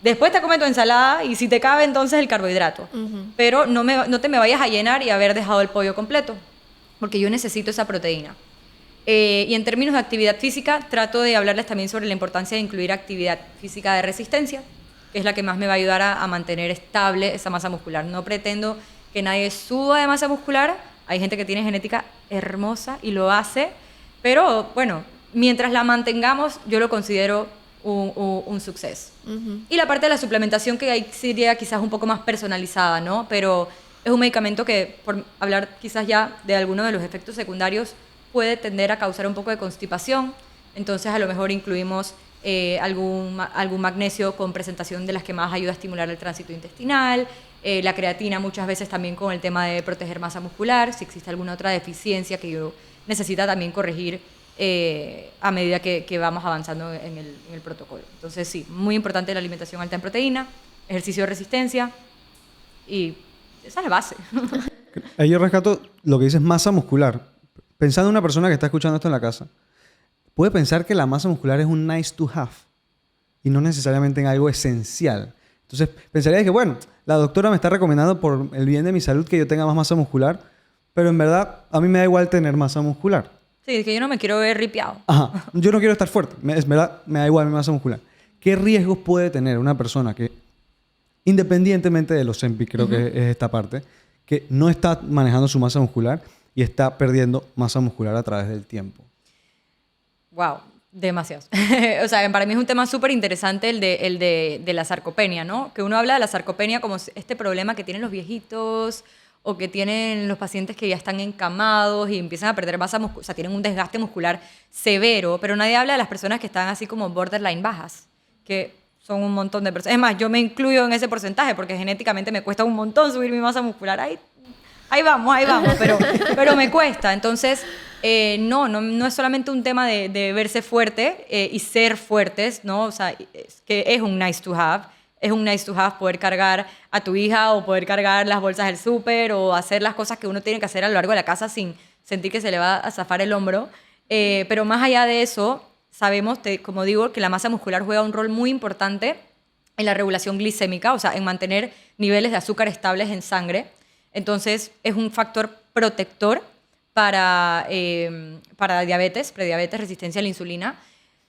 Después te comes tu ensalada y si te cabe entonces el carbohidrato. Pero no te me vayas a llenar y haber dejado el pollo completo, porque yo necesito esa proteína. Y en términos de actividad física, trato de hablarles también sobre la importancia de incluir actividad física de resistencia, que es la que más me va a ayudar a mantener estable esa masa muscular. No pretendo que nadie suba de masa muscular. Hay gente que tiene genética hermosa y lo hace, pero bueno, mientras la mantengamos, yo lo considero un suceso. Y la parte de la suplementación, que ahí sería quizás un poco más personalizada, ¿no? Pero es un medicamento que, por hablar quizás ya de alguno de los efectos secundarios, puede tender a causar un poco de constipación. Entonces, a lo mejor incluimos algún magnesio con presentación de las que más ayuda a estimular el tránsito intestinal, la creatina muchas veces también con el tema de proteger masa muscular, si existe alguna otra deficiencia que yo necesita también corregir a medida que vamos avanzando en el protocolo. Entonces sí, muy importante la alimentación alta en proteína, ejercicio de resistencia y esa es la base. Ahí yo rescato lo que dices masa muscular. Pensando en una persona que está escuchando esto en la casa, puede pensar que la masa muscular es un nice to have y no necesariamente en algo esencial. Entonces pensaría que, bueno, la doctora me está recomendando por el bien de mi salud que yo tenga más masa muscular, pero en verdad a mí me da igual tener masa muscular. Sí, es que yo no me quiero ver ripiado. Ajá, yo no quiero estar fuerte, es verdad, me da igual mi masa muscular. ¿Qué riesgos puede tener una persona que, independientemente de los Ozempic, creo que es esta parte, que no está manejando su masa muscular y está perdiendo masa muscular a través del tiempo. Wow, demasiados. O sea, para mí es un tema súper interesante el de la sarcopenia, ¿no? Que uno habla de la sarcopenia como este problema que tienen los viejitos o que tienen los pacientes que ya están encamados y empiezan a perder masa muscular, o sea, tienen un desgaste muscular severo, pero nadie habla de las personas que están así como borderline bajas, que son un montón de personas. Es más, yo me incluyo en ese porcentaje porque genéticamente me cuesta un montón subir mi masa muscular. Ahí vamos, pero me cuesta. Entonces, no es solamente un tema de verse fuerte y ser fuertes, ¿no? O sea, que es un nice to have. Es un nice to have poder cargar a tu hija o poder cargar las bolsas del súper o hacer las cosas que uno tiene que hacer a lo largo de la casa sin sentir que se le va a zafar el hombro. Pero más allá de eso, sabemos, como digo, que la masa muscular juega un rol muy importante en la regulación glicémica, o sea, en mantener niveles de azúcar estables en sangre. Entonces, es un factor protector para diabetes, prediabetes, resistencia a la insulina.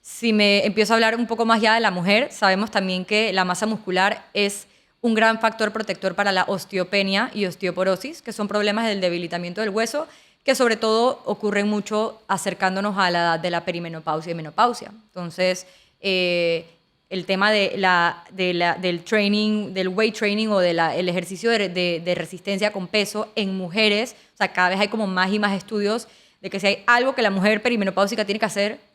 Si me empiezo a hablar un poco más ya de la mujer, sabemos también que la masa muscular es un gran factor protector para la osteopenia y osteoporosis, que son problemas del debilitamiento del hueso, que sobre todo ocurren mucho acercándonos a la edad de la perimenopausia y menopausia. Entonces, el tema del training, del weight training o el ejercicio de resistencia con peso en mujeres, o sea, cada vez hay como más y más estudios de que si hay algo que la mujer perimenopáusica tiene que hacer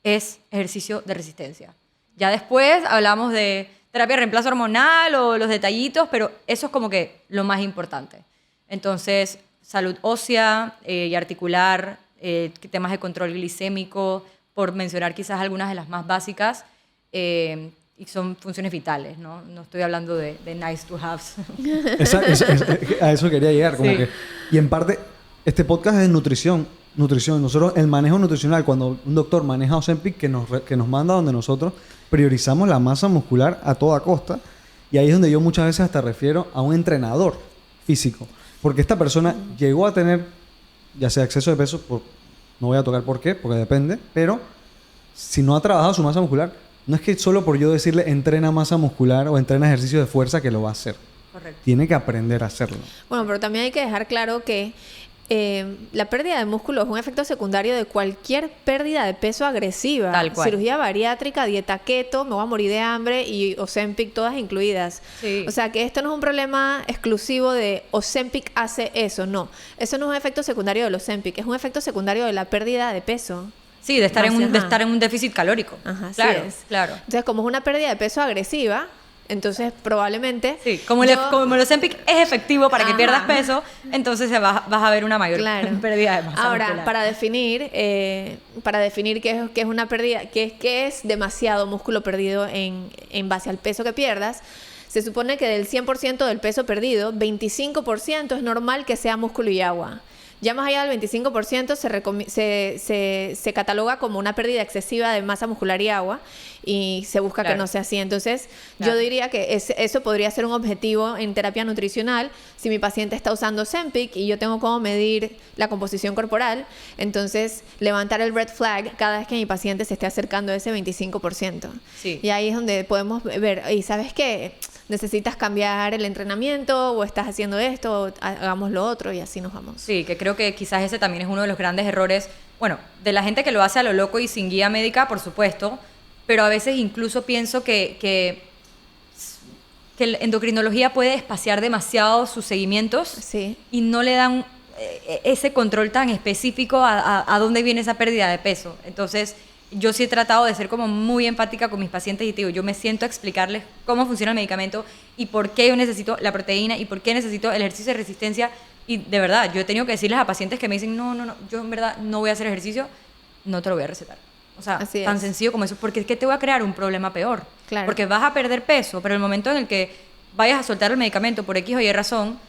es ejercicio de resistencia. Ya después hablamos de terapia de reemplazo hormonal o los detallitos, pero eso es como que lo más importante. Entonces, salud ósea y articular, temas de control glicémico, por mencionar quizás algunas de las más básicas, y son funciones vitales, ¿no? No estoy hablando de nice to haves. A eso quería llegar. Como Sí. que, y en parte, este podcast es de nutrición. Nosotros, el manejo nutricional, cuando un doctor maneja Ozempic, que nos manda donde nosotros priorizamos la masa muscular a toda costa. Y ahí es donde yo muchas veces hasta refiero a un entrenador físico. Porque esta persona llegó a tener, ya sea exceso de peso, no voy a tocar por qué, porque depende, pero si no ha trabajado su masa muscular, no es que solo por yo decirle entrena masa muscular o entrena ejercicio de fuerza que lo va a hacer. Correcto. Tiene que aprender a hacerlo. Bueno, pero también hay que dejar claro que la pérdida de músculo es un efecto secundario de cualquier pérdida de peso agresiva. Tal cual. Cirugía bariátrica, dieta keto, me voy a morir de hambre y Ozempic todas incluidas. Sí. O sea que esto no es un problema exclusivo de Ozempic hace eso, no. Eso no es un efecto secundario del Ozempic, es un efecto secundario de la pérdida de peso. Sí, de estar en Ajá. un déficit calórico. Ajá, así claro, es. claro. Entonces, como es una pérdida de peso agresiva, entonces probablemente... Sí, como el Ozempic es efectivo para que Ajá. pierdas peso, entonces vas a ver una mayor Claro. pérdida de masa Ahora, muscular. para definir qué es una pérdida, qué es demasiado músculo perdido en base al peso que pierdas, se supone que del 100% del peso perdido, 25% es normal que sea músculo y agua. Ya más allá del 25% se cataloga como una pérdida excesiva de masa muscular y agua y se busca que Claro. no sea así. Entonces, Claro. yo diría que eso podría ser un objetivo en terapia nutricional. Si mi paciente está usando Ozempic y yo tengo cómo medir la composición corporal, entonces levantar el red flag cada vez que mi paciente se esté acercando a ese 25%. Sí. Y ahí es donde podemos ver, ¿y sabes qué? Necesitas cambiar el entrenamiento o estás haciendo esto, o hagamos lo otro y así nos vamos. Sí, que creo que quizás ese también es uno de los grandes errores, bueno, de la gente que lo hace a lo loco y sin guía médica, por supuesto, pero a veces incluso pienso que la endocrinología puede espaciar demasiado sus seguimientos Sí. y no le dan ese control tan específico a dónde viene esa pérdida de peso. Entonces, yo sí he tratado de ser como muy empática con mis pacientes y te digo, yo me siento a explicarles cómo funciona el medicamento y por qué yo necesito la proteína y por qué necesito el ejercicio de resistencia. Y de verdad, yo he tenido que decirles a pacientes que me dicen, no, yo en verdad no voy a hacer ejercicio, no te lo voy a recetar. O sea, Así tan es. sencillo como eso, porque es que te va a crear un problema peor. Claro. Porque vas a perder peso, pero el momento en el que vayas a soltar el medicamento por X o Y razón,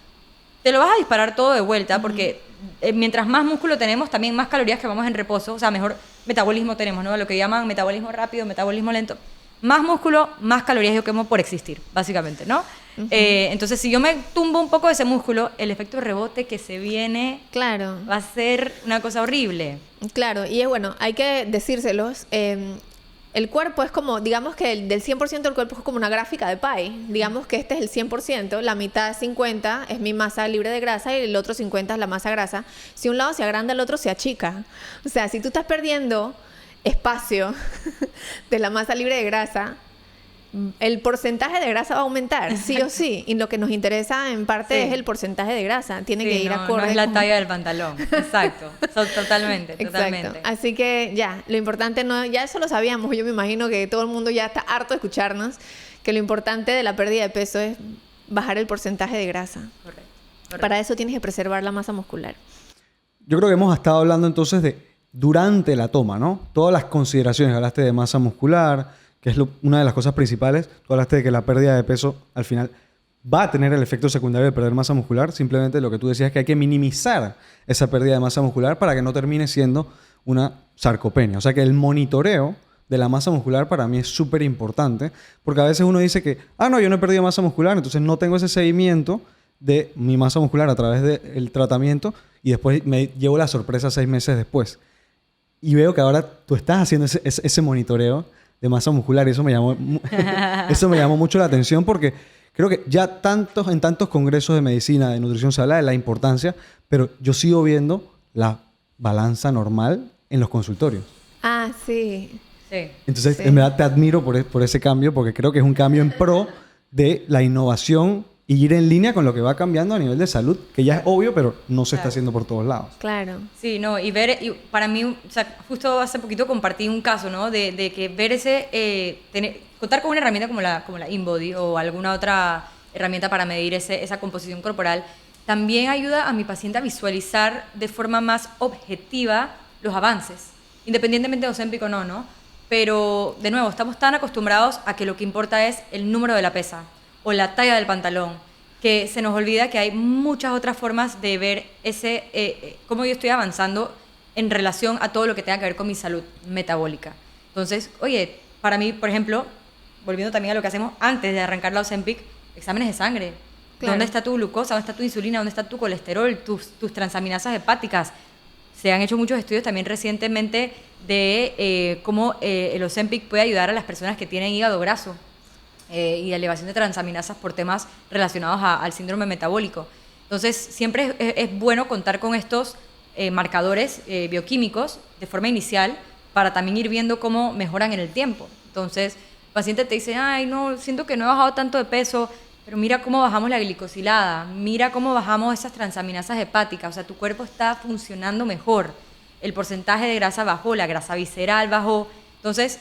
te lo vas a disparar todo de vuelta, porque mientras más músculo tenemos, también más calorías quemamos en reposo, o sea, mejor metabolismo tenemos, ¿no? Lo que llaman metabolismo rápido, metabolismo lento. Más músculo, más calorías yo quemo por existir, básicamente, ¿no? Entonces, si yo me tumbo un poco de ese músculo, el efecto rebote que se viene Claro. va a ser una cosa horrible. Claro, y es bueno, hay que decírselos. El el cuerpo es como, digamos que del 100% del cuerpo es como una gráfica de pie. Digamos que este es el 100%, la mitad 50 es mi masa libre de grasa y el otro 50 es la masa grasa. Si un lado se agranda, el otro se achica. O sea, si tú estás perdiendo espacio de la masa libre de grasa, el porcentaje de grasa va a aumentar, sí o sí. Y lo que nos interesa en parte es el porcentaje de grasa. Tiene que ir acorde. No es la talla del pantalón. Exacto. Totalmente. Así que ya, lo importante ya eso lo sabíamos. Yo me imagino que todo el mundo ya está harto de escucharnos. Que lo importante de la pérdida de peso es bajar el porcentaje de grasa. Correcto. Para eso tienes que preservar la masa muscular. Yo creo que hemos estado hablando entonces de durante la toma, ¿no? Todas las consideraciones. Hablaste de masa muscular, que es una de las cosas principales. Tú hablaste de que la pérdida de peso al final va a tener el efecto secundario de perder masa muscular. Simplemente lo que tú decías es que hay que minimizar esa pérdida de masa muscular para que no termine siendo una sarcopenia. O sea que el monitoreo de la masa muscular para mí es súper importante, porque a veces uno dice que, no, yo no he perdido masa muscular, entonces no tengo ese seguimiento de mi masa muscular a través del tratamiento y después me llevo la sorpresa 6 meses después. Y veo que ahora tú estás haciendo ese monitoreo de masa muscular y eso me llamó mucho la atención porque creo que ya en tantos congresos de medicina, de nutrición se habla de la importancia, pero yo sigo viendo la balanza normal en los consultorios. Sí. Entonces, en verdad te admiro por ese cambio porque creo que es un cambio en pro de la innovación y ir en línea con lo que va cambiando a nivel de salud, que ya es obvio, pero no se está haciendo por todos lados. Claro. Sí, y para mí, o sea, justo hace poquito compartí un caso, ¿no? De que ver contar con una herramienta como la InBody o alguna otra herramienta para medir esa composición corporal, también ayuda a mi paciente a visualizar de forma más objetiva los avances, independientemente de Ozempic o no. Pero, de nuevo, estamos tan acostumbrados a que lo que importa es el número de la pesa o la talla del pantalón, que se nos olvida que hay muchas otras formas de ver cómo yo estoy avanzando en relación a todo lo que tenga que ver con mi salud metabólica. Entonces, oye, para mí, por ejemplo, volviendo también a lo que hacemos antes de arrancar la Ozempic, exámenes de sangre. Claro. ¿Dónde está tu glucosa? ¿Dónde está tu insulina? ¿Dónde está tu colesterol? Tus transaminasas hepáticas. Se han hecho muchos estudios también recientemente de cómo el Ozempic puede ayudar a las personas que tienen hígado graso y elevación de transaminasas por temas relacionados al síndrome metabólico. Entonces, siempre es bueno contar con estos marcadores bioquímicos de forma inicial para también ir viendo cómo mejoran en el tiempo. Entonces, el paciente te dice, no, siento que no he bajado tanto de peso, pero mira cómo bajamos la glicosilada, mira cómo bajamos esas transaminasas hepáticas, o sea, tu cuerpo está funcionando mejor, el porcentaje de grasa bajó, la grasa visceral bajó. Entonces,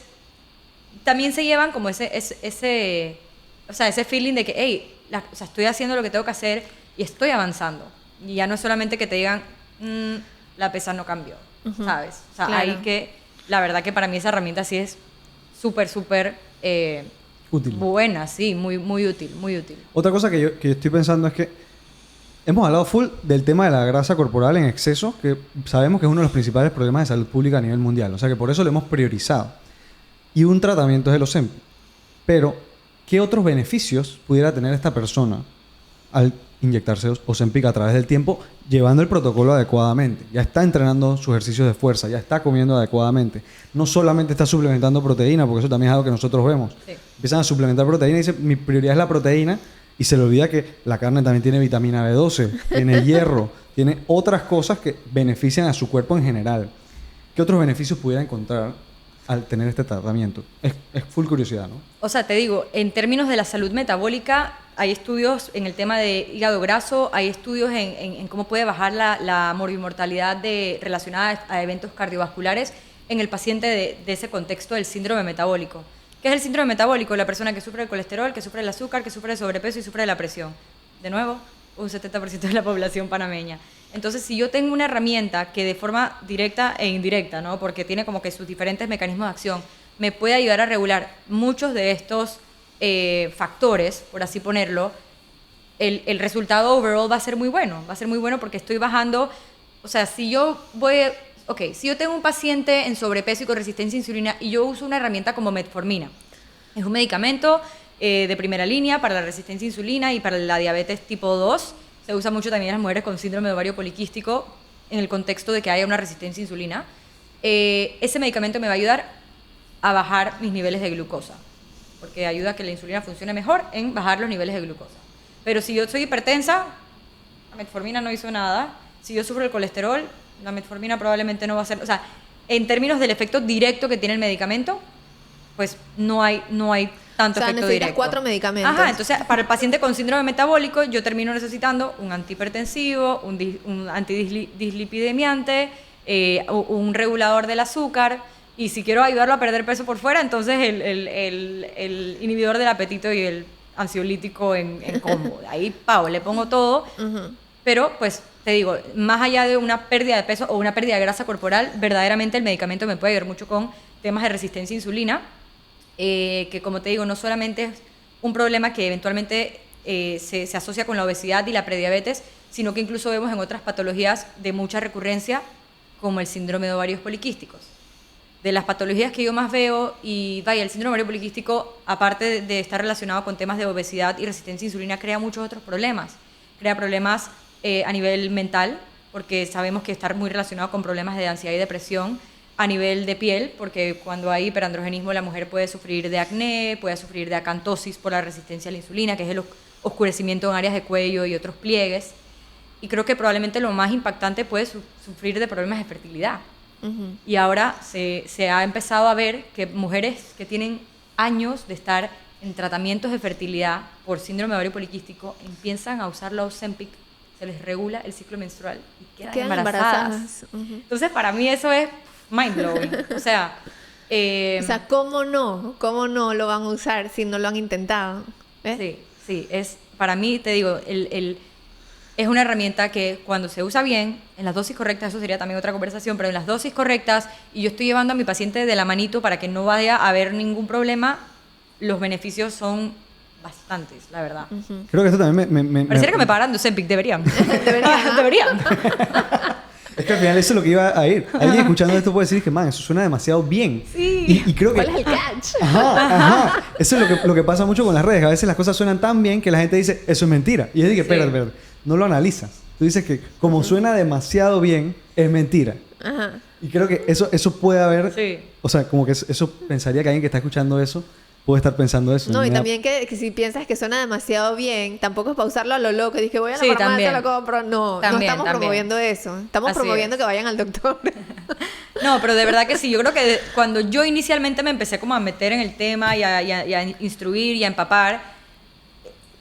también se llevan como ese feeling de que, estoy haciendo lo que tengo que hacer y estoy avanzando. Y ya no es solamente que te digan, la pesa no cambió, ¿sabes? O sea, claro. La verdad que para mí esa herramienta sí es súper útil. Buena, sí, muy, muy útil, muy útil. Otra cosa que yo estoy pensando es que hemos hablado full del tema de la grasa corporal en exceso, que sabemos que es uno de los principales problemas de salud pública a nivel mundial. O sea que por eso lo hemos priorizado. Y un tratamiento es el Ozempic. Pero, ¿qué otros beneficios pudiera tener esta persona al inyectarse Ozempic a través del tiempo, llevando el protocolo adecuadamente? Ya está entrenando sus ejercicios de fuerza, ya está comiendo adecuadamente. No solamente está suplementando proteína, porque eso también es algo que nosotros vemos. Sí. Empiezan a suplementar proteína y dicen, mi prioridad es la proteína, y se le olvida que la carne también tiene vitamina B12, tiene hierro, tiene otras cosas que benefician a su cuerpo en general. ¿Qué otros beneficios pudiera encontrar al tener este tratamiento? Es full curiosidad, ¿no? O sea, te digo, en términos de la salud metabólica, hay estudios en el tema de hígado graso, hay estudios en cómo puede bajar la morbimortalidad relacionada a eventos cardiovasculares en el paciente de ese contexto del síndrome metabólico. ¿Qué es el síndrome metabólico? La persona que sufre del colesterol, que sufre del azúcar, que sufre de sobrepeso y sufre de la presión. De nuevo, un 70% de la población panameña. Entonces, si yo tengo una herramienta que de forma directa e indirecta, ¿no? Porque tiene como que sus diferentes mecanismos de acción, me puede ayudar a regular muchos de estos factores, por así ponerlo, el resultado overall va a ser muy bueno. Va a ser muy bueno porque estoy bajando. O sea, si yo tengo un paciente en sobrepeso y con resistencia a insulina y yo uso una herramienta como metformina, es un medicamento de primera línea para la resistencia a insulina y para la diabetes tipo 2. Se usa mucho también en las mujeres con síndrome de ovario poliquístico en el contexto de que haya una resistencia a insulina. Ese medicamento me va a ayudar a bajar mis niveles de glucosa, porque ayuda a que la insulina funcione mejor en bajar los niveles de glucosa. Pero si yo soy hipertensa, la metformina no hizo nada. Si yo sufro el colesterol, la metformina probablemente no va a hacer... O sea, en términos del efecto directo que tiene el medicamento, pues no hay tanto efecto necesitas directo. 4 medicamentos. Ajá, entonces para el paciente con síndrome metabólico yo termino necesitando un antihipertensivo, un antidislipidemiante, un regulador del azúcar, y si quiero ayudarlo a perder peso por fuera, entonces el inhibidor del apetito y el ansiolítico en combo. Ahí, le pongo todo. Pero, pues, te digo, más allá de una pérdida de peso o una pérdida de grasa corporal, verdaderamente el medicamento me puede ayudar mucho con temas de resistencia a insulina, que, como te digo, no solamente es un problema que eventualmente se asocia con la obesidad y la prediabetes, sino que incluso vemos en otras patologías de mucha recurrencia, como el síndrome de ovarios poliquísticos. De las patologías que yo más veo, y vaya, el síndrome de ovario poliquístico, aparte de estar relacionado con temas de obesidad y resistencia a insulina, crea muchos otros problemas. Crea problemas a nivel mental, porque sabemos que está muy relacionado con problemas de ansiedad y depresión. A nivel de piel, porque cuando hay hiperandrogenismo la mujer puede sufrir de acné, puede sufrir de acantosis por la resistencia a la insulina, que es el oscurecimiento en áreas de cuello y otros pliegues. Y creo que probablemente lo más impactante puede sufrir de problemas de fertilidad. Y ahora se ha empezado a ver que mujeres que tienen años de estar en tratamientos de fertilidad por síndrome de ovario poliquístico empiezan a usar la Ozempic, se les regula el ciclo menstrual y quedan embarazadas. Entonces, para mí eso es mind-blowing. O sea, ¿cómo no lo van a usar si no lo han intentado? Sí, para mí, te digo, es una herramienta que cuando se usa bien, en las dosis correctas, eso sería también otra conversación, pero en las dosis correctas, y yo estoy llevando a mi paciente de la manito para que no vaya a haber ningún problema, los beneficios son bastantes, la verdad. Creo que esto también Pareciera que me pagaran de Ozempic, deberían. Deberían. Es que al final eso es lo que iba a ir. Alguien escuchando esto puede decir que, man, eso suena demasiado bien. Sí. Y creo que... ¿Cuál es el catch? Ajá. Eso es lo que pasa mucho con las redes. A veces las cosas suenan tan bien que la gente dice, eso es mentira. Y es de que, espérate. No lo analizas. Tú dices que como suena demasiado bien, es mentira. Ajá. Y creo que eso puede haber... Sí. O sea, como que eso pensaría que alguien que está escuchando eso puede estar pensando eso. No, y también que si piensas que suena demasiado bien, tampoco es para usarlo a lo loco. Dije, voy a la Sí, farmacia, también. lo compro. No, También, no estamos también. promoviendo eso. Estamos Así promoviendo es. que vayan al doctor. No, pero de verdad que sí. Yo creo que cuando yo inicialmente me empecé como a meter en el tema y a instruir y a empapar,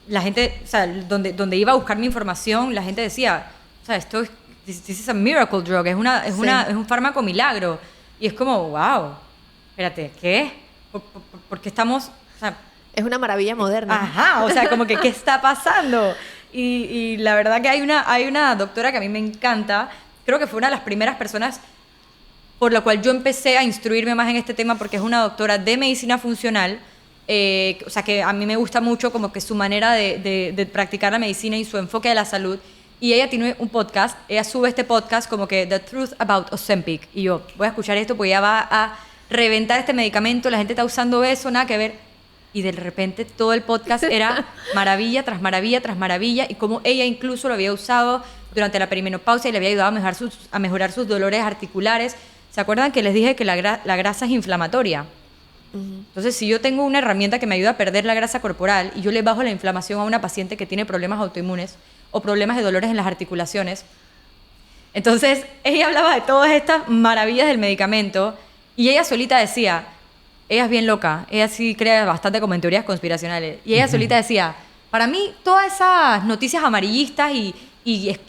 la gente, o sea, donde iba a buscar mi información, la gente decía, o sea, this is a miracle drug, es un fármaco milagro. Y es como, wow, espérate, ¿qué? ¿Por qué estamos...? O sea, Es una maravilla moderna. ajá, o sea, como que ¿qué está pasando? Y la verdad que hay una doctora que a mí me encanta, creo que fue una de las primeras personas por la cual yo empecé a instruirme más en este tema, porque es una doctora de medicina funcional, o sea, que a mí me gusta mucho como que su manera de practicar la medicina y su enfoque de la salud. Y ella tiene un podcast, ella sube este podcast como que The Truth About Ozempic, y yo voy a escuchar esto porque ella va a reventar este medicamento, la gente está usando eso, nada que ver. Y de repente todo el podcast era maravilla tras maravilla tras maravilla, y como ella incluso lo había usado durante la perimenopausia y le había ayudado a mejorar sus dolores articulares. ¿Se acuerdan que les dije que la grasa es inflamatoria? Entonces, si yo tengo una herramienta que me ayuda a perder la grasa corporal y yo le bajo la inflamación a una paciente que tiene problemas autoinmunes o problemas de dolores en las articulaciones, entonces ella hablaba de todas estas maravillas del medicamento y ella solita decía, ella es bien loca, ella sí cree bastante como en teorías conspiracionales, y ella solita decía, para mí todas esas noticias amarillistas y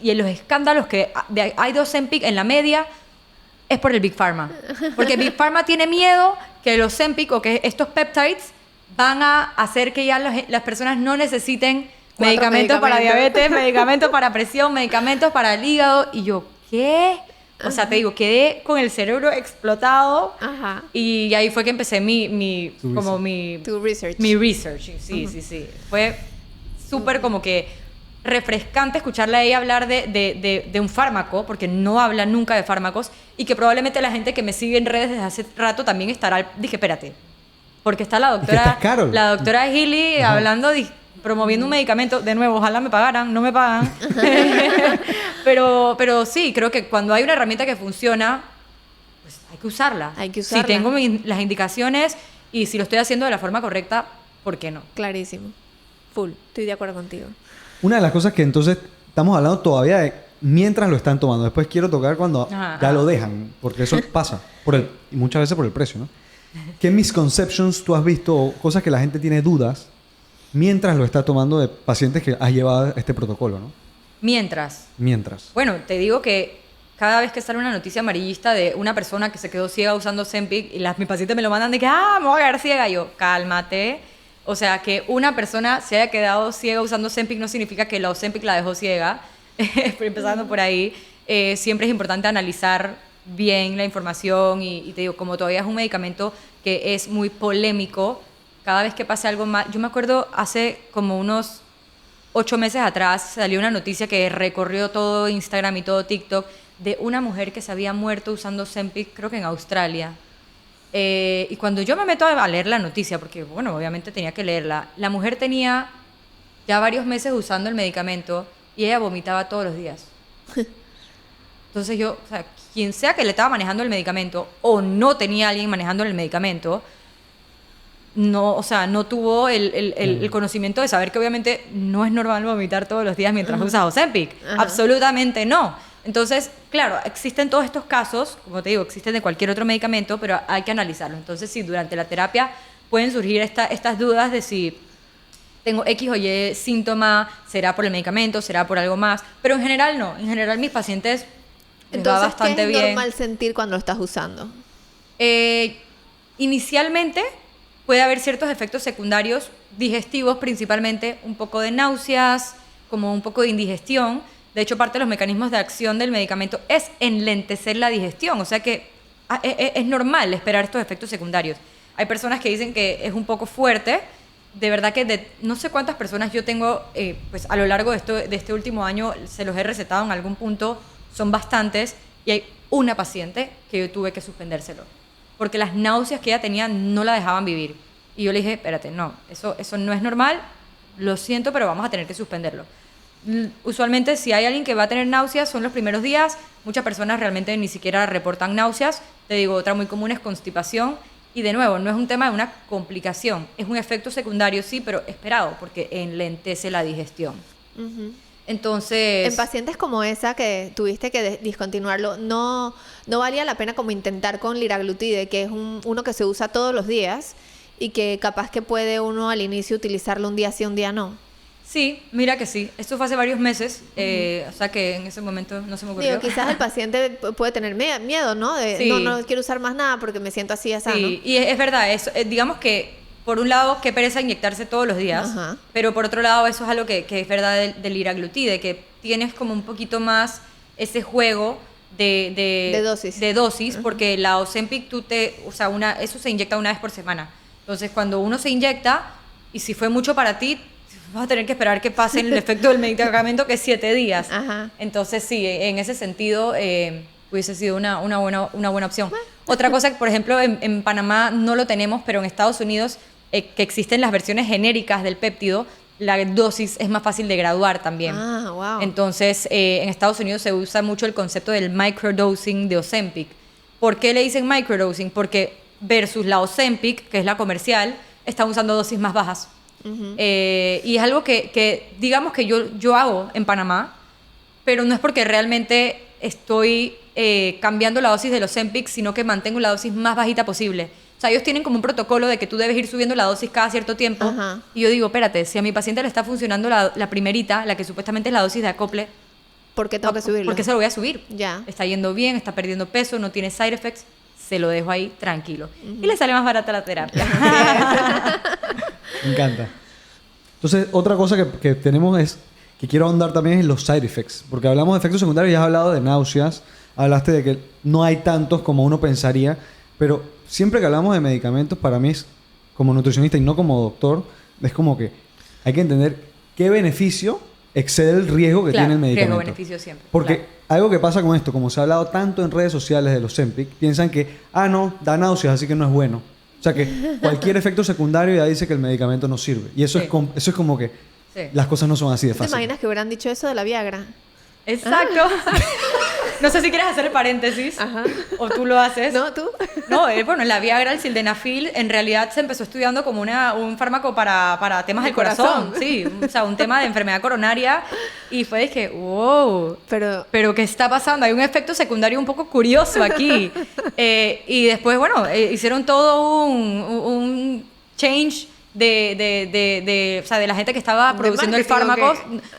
los escándalos que hay de Ozempic en la media es por el Big Pharma. Porque Big Pharma tiene miedo que los Ozempic o que estos peptides van a hacer que ya las personas no necesiten medicamentos para diabetes, medicamentos para presión, medicamentos para el hígado. Y yo, ¿qué? O sea, te digo, quedé con el cerebro explotado. Ajá. Y ahí fue que empecé Tu research. mi research. Sí. Fue súper como que refrescante escucharla a ella hablar de un fármaco, porque no habla nunca de fármacos, y que probablemente la gente que me sigue en redes desde hace rato también estará. Dije, espérate, porque está la doctora Healy hablando, promoviendo un medicamento. De nuevo, ojalá me pagaran, no me pagan. pero sí, creo que cuando hay una herramienta que funciona, pues hay que usarla. Hay que usarla. Si tengo las indicaciones y si lo estoy haciendo de la forma correcta, ¿por qué no? Clarísimo. Full. Estoy de acuerdo contigo. Una de las cosas que entonces estamos hablando todavía de mientras lo están tomando. Después quiero tocar cuando ya lo dejan, porque eso pasa. Y muchas veces por el precio, ¿no? ¿Qué misconceptions tú has visto o cosas que la gente tiene dudas mientras lo está tomando de pacientes que has llevado a este protocolo, ¿no? Mientras. Bueno, te digo que cada vez que sale una noticia amarillista de una persona que se quedó ciega usando Ozempic y mis pacientes me lo mandan de que, me voy a quedar ciega. Y yo, cálmate. O sea, que una persona se haya quedado ciega usando Ozempic no significa que la Ozempic la dejó ciega. Empezando por ahí. Siempre es importante analizar bien la información y te digo, como todavía es un medicamento que es muy polémico, cada vez que pase algo más... Yo me acuerdo hace como unos 8 meses atrás salió una noticia que recorrió todo Instagram y todo TikTok de una mujer que se había muerto usando Ozempic, creo que en Australia. Y cuando yo me meto a leer la noticia, porque bueno, obviamente tenía que leerla, la mujer tenía ya varios meses usando el medicamento y ella vomitaba todos los días. Entonces yo, o sea, quien sea que le estaba manejando el medicamento o no tenía alguien manejando el medicamento, no, o sea, no tuvo el conocimiento de saber que obviamente no es normal vomitar todos los días mientras usas Ozempic. Absolutamente no. Entonces, claro, existen todos estos casos, como te digo, existen de cualquier otro medicamento, pero hay que analizarlo. Entonces, sí, durante la terapia pueden surgir estas dudas de si tengo X o Y síntoma, será por el medicamento, será por algo más, pero en general no. En general mis pacientes les va bastante bien. ¿Qué es normal sentir cuando lo estás usando? Inicialmente puede haber ciertos efectos secundarios digestivos, principalmente un poco de náuseas, como un poco de indigestión. De hecho, parte de los mecanismos de acción del medicamento es enlentecer la digestión, o sea que es normal esperar estos efectos secundarios. Hay personas que dicen que es un poco fuerte. De verdad que no sé cuántas personas yo tengo, pues a lo largo de este último año se los he recetado en algún punto, son bastantes, y hay una paciente que yo tuve que suspendérselo, porque las náuseas que ella tenía no la dejaban vivir. Y yo le dije, espérate, no, eso no es normal, lo siento, pero vamos a tener que suspenderlo. Usualmente si hay alguien que va a tener náuseas son los primeros días, muchas personas realmente ni siquiera reportan náuseas. Te digo, otra muy común es constipación, y de nuevo, no es un tema de una complicación, es un efecto secundario, sí, pero esperado, porque enlentece la digestión. Entonces... En pacientes como esa que tuviste que discontinuarlo, no valía la pena como intentar con liraglutide, que es uno que se usa todos los días y que capaz que puede uno al inicio utilizarlo un día sí, un día no. Sí, mira que sí. Esto fue hace varios meses, o sea que en ese momento no se me ocurrió. Digo, quizás el paciente puede tener miedo, ¿no? Sí. No quiero usar más nada porque me siento así, así, sí, ¿no? Y es verdad, digamos que por un lado, qué pereza inyectarse todos los días, pero por otro lado, eso es algo que es verdad del liraglutide, que tienes como un poquito más ese juego de dosis, porque la Ozempic eso se inyecta una vez por semana. Entonces, cuando uno se inyecta, y si fue mucho para ti, vas a tener que esperar que pase el efecto del medicamento, que es 7 días. Entonces, sí, en ese sentido, hubiese sido una buena opción. Otra cosa, por ejemplo, en Panamá no lo tenemos, pero en Estados Unidos, que existen las versiones genéricas del péptido, la dosis es más fácil de graduar también. Wow. Entonces, en Estados Unidos se usa mucho el concepto del microdosing de Ozempic. ¿Por qué le dicen microdosing? Porque versus la Ozempic, que es la comercial, están usando dosis más bajas. Y es algo que digamos que yo hago en Panamá, pero no es porque realmente estoy cambiando la dosis del Ozempic, sino que mantengo la dosis más bajita posible. O sea, ellos tienen como un protocolo de que tú debes ir subiendo la dosis cada cierto tiempo. Y yo digo, espérate, si a mi paciente le está funcionando la primerita, la que supuestamente es la dosis de acople, ¿por qué tengo que subirlo? ¿Por qué se lo voy a subir? Ya. Está yendo bien, está perdiendo peso, no tiene side effects, se lo dejo ahí tranquilo. Y le sale más barata la terapia. Me encanta. Entonces, otra cosa que tenemos que quiero ahondar también es los side effects. Porque hablamos de efectos secundarios y has hablado de náuseas. Hablaste de que no hay tantos como uno pensaría. Pero siempre que hablamos de medicamentos, para mí, como nutricionista y no como doctor, es como que hay que entender qué beneficio excede el riesgo que tiene el medicamento. Riesgo-beneficio siempre. Porque algo que pasa con esto, como se ha hablado tanto en redes sociales de los Ozempic, piensan que, no, da náuseas, así que no es bueno. O sea que cualquier efecto secundario ya dice que el medicamento no sirve. Y eso, es como que las cosas no son así de fácil. ¿Te imaginas que hubieran dicho eso de la Viagra? Exacto. No sé si quieres hacer el paréntesis. Ajá. O tú lo haces. ¿No? ¿Tú? No, bueno, la Viagra, el sildenafil, en realidad se empezó estudiando como un fármaco para temas del corazón. Sí, o sea, un tema de enfermedad coronaria. Y fue de que, wow, pero ¿qué está pasando? Hay un efecto secundario un poco curioso aquí. Y después, bueno, hicieron todo un change o sea, de la gente que estaba produciendo el fármaco.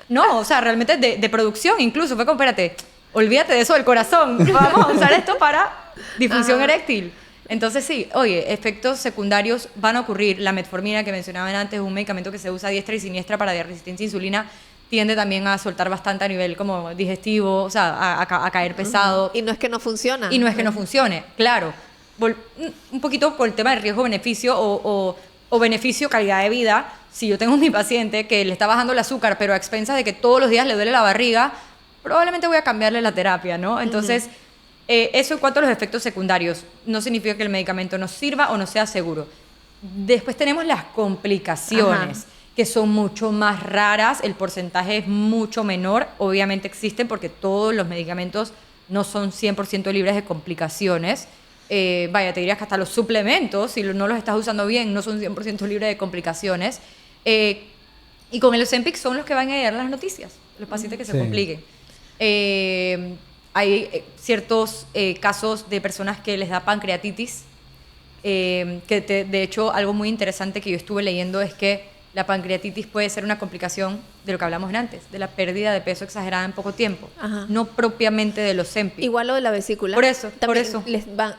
No, o sea, realmente de producción incluso. Fue como, espérate, olvídate de eso del corazón. Vamos a usar esto para disfunción eréctil. Entonces sí, oye, efectos secundarios van a ocurrir. La metformina que mencionaban antes, un medicamento que se usa a diestra y siniestra para la resistencia a insulina, tiende también a soltar bastante a nivel como digestivo, o sea, a caer pesado. Y no es que no funciona. Y no es que no funcione, claro. Un poquito por el tema del riesgo-beneficio o beneficio-calidad de vida. Si yo tengo a mi paciente que le está bajando el azúcar, pero a expensas de que todos los días le duele la barriga, probablemente voy a cambiarle la terapia, ¿no? Entonces, eso en cuanto a los efectos secundarios. No significa que el medicamento no sirva o no sea seguro. Después tenemos las complicaciones, que son mucho más raras. El porcentaje es mucho menor. Obviamente existen porque todos los medicamentos no son 100% libres de complicaciones. Vaya, te dirías que hasta los suplementos, si no los estás usando bien, no son 100% libres de complicaciones. Y con el Ozempic son los que van a llegar las noticias, los pacientes que se compliquen. Hay ciertos casos de personas que les da pancreatitis, de hecho, algo muy interesante que yo estuve leyendo es que la pancreatitis puede ser una complicación de lo que hablamos antes, de la pérdida de peso exagerada en poco tiempo, no propiamente de los Ozempic. Igual lo de la vesícula. Por eso, también por eso. Les van,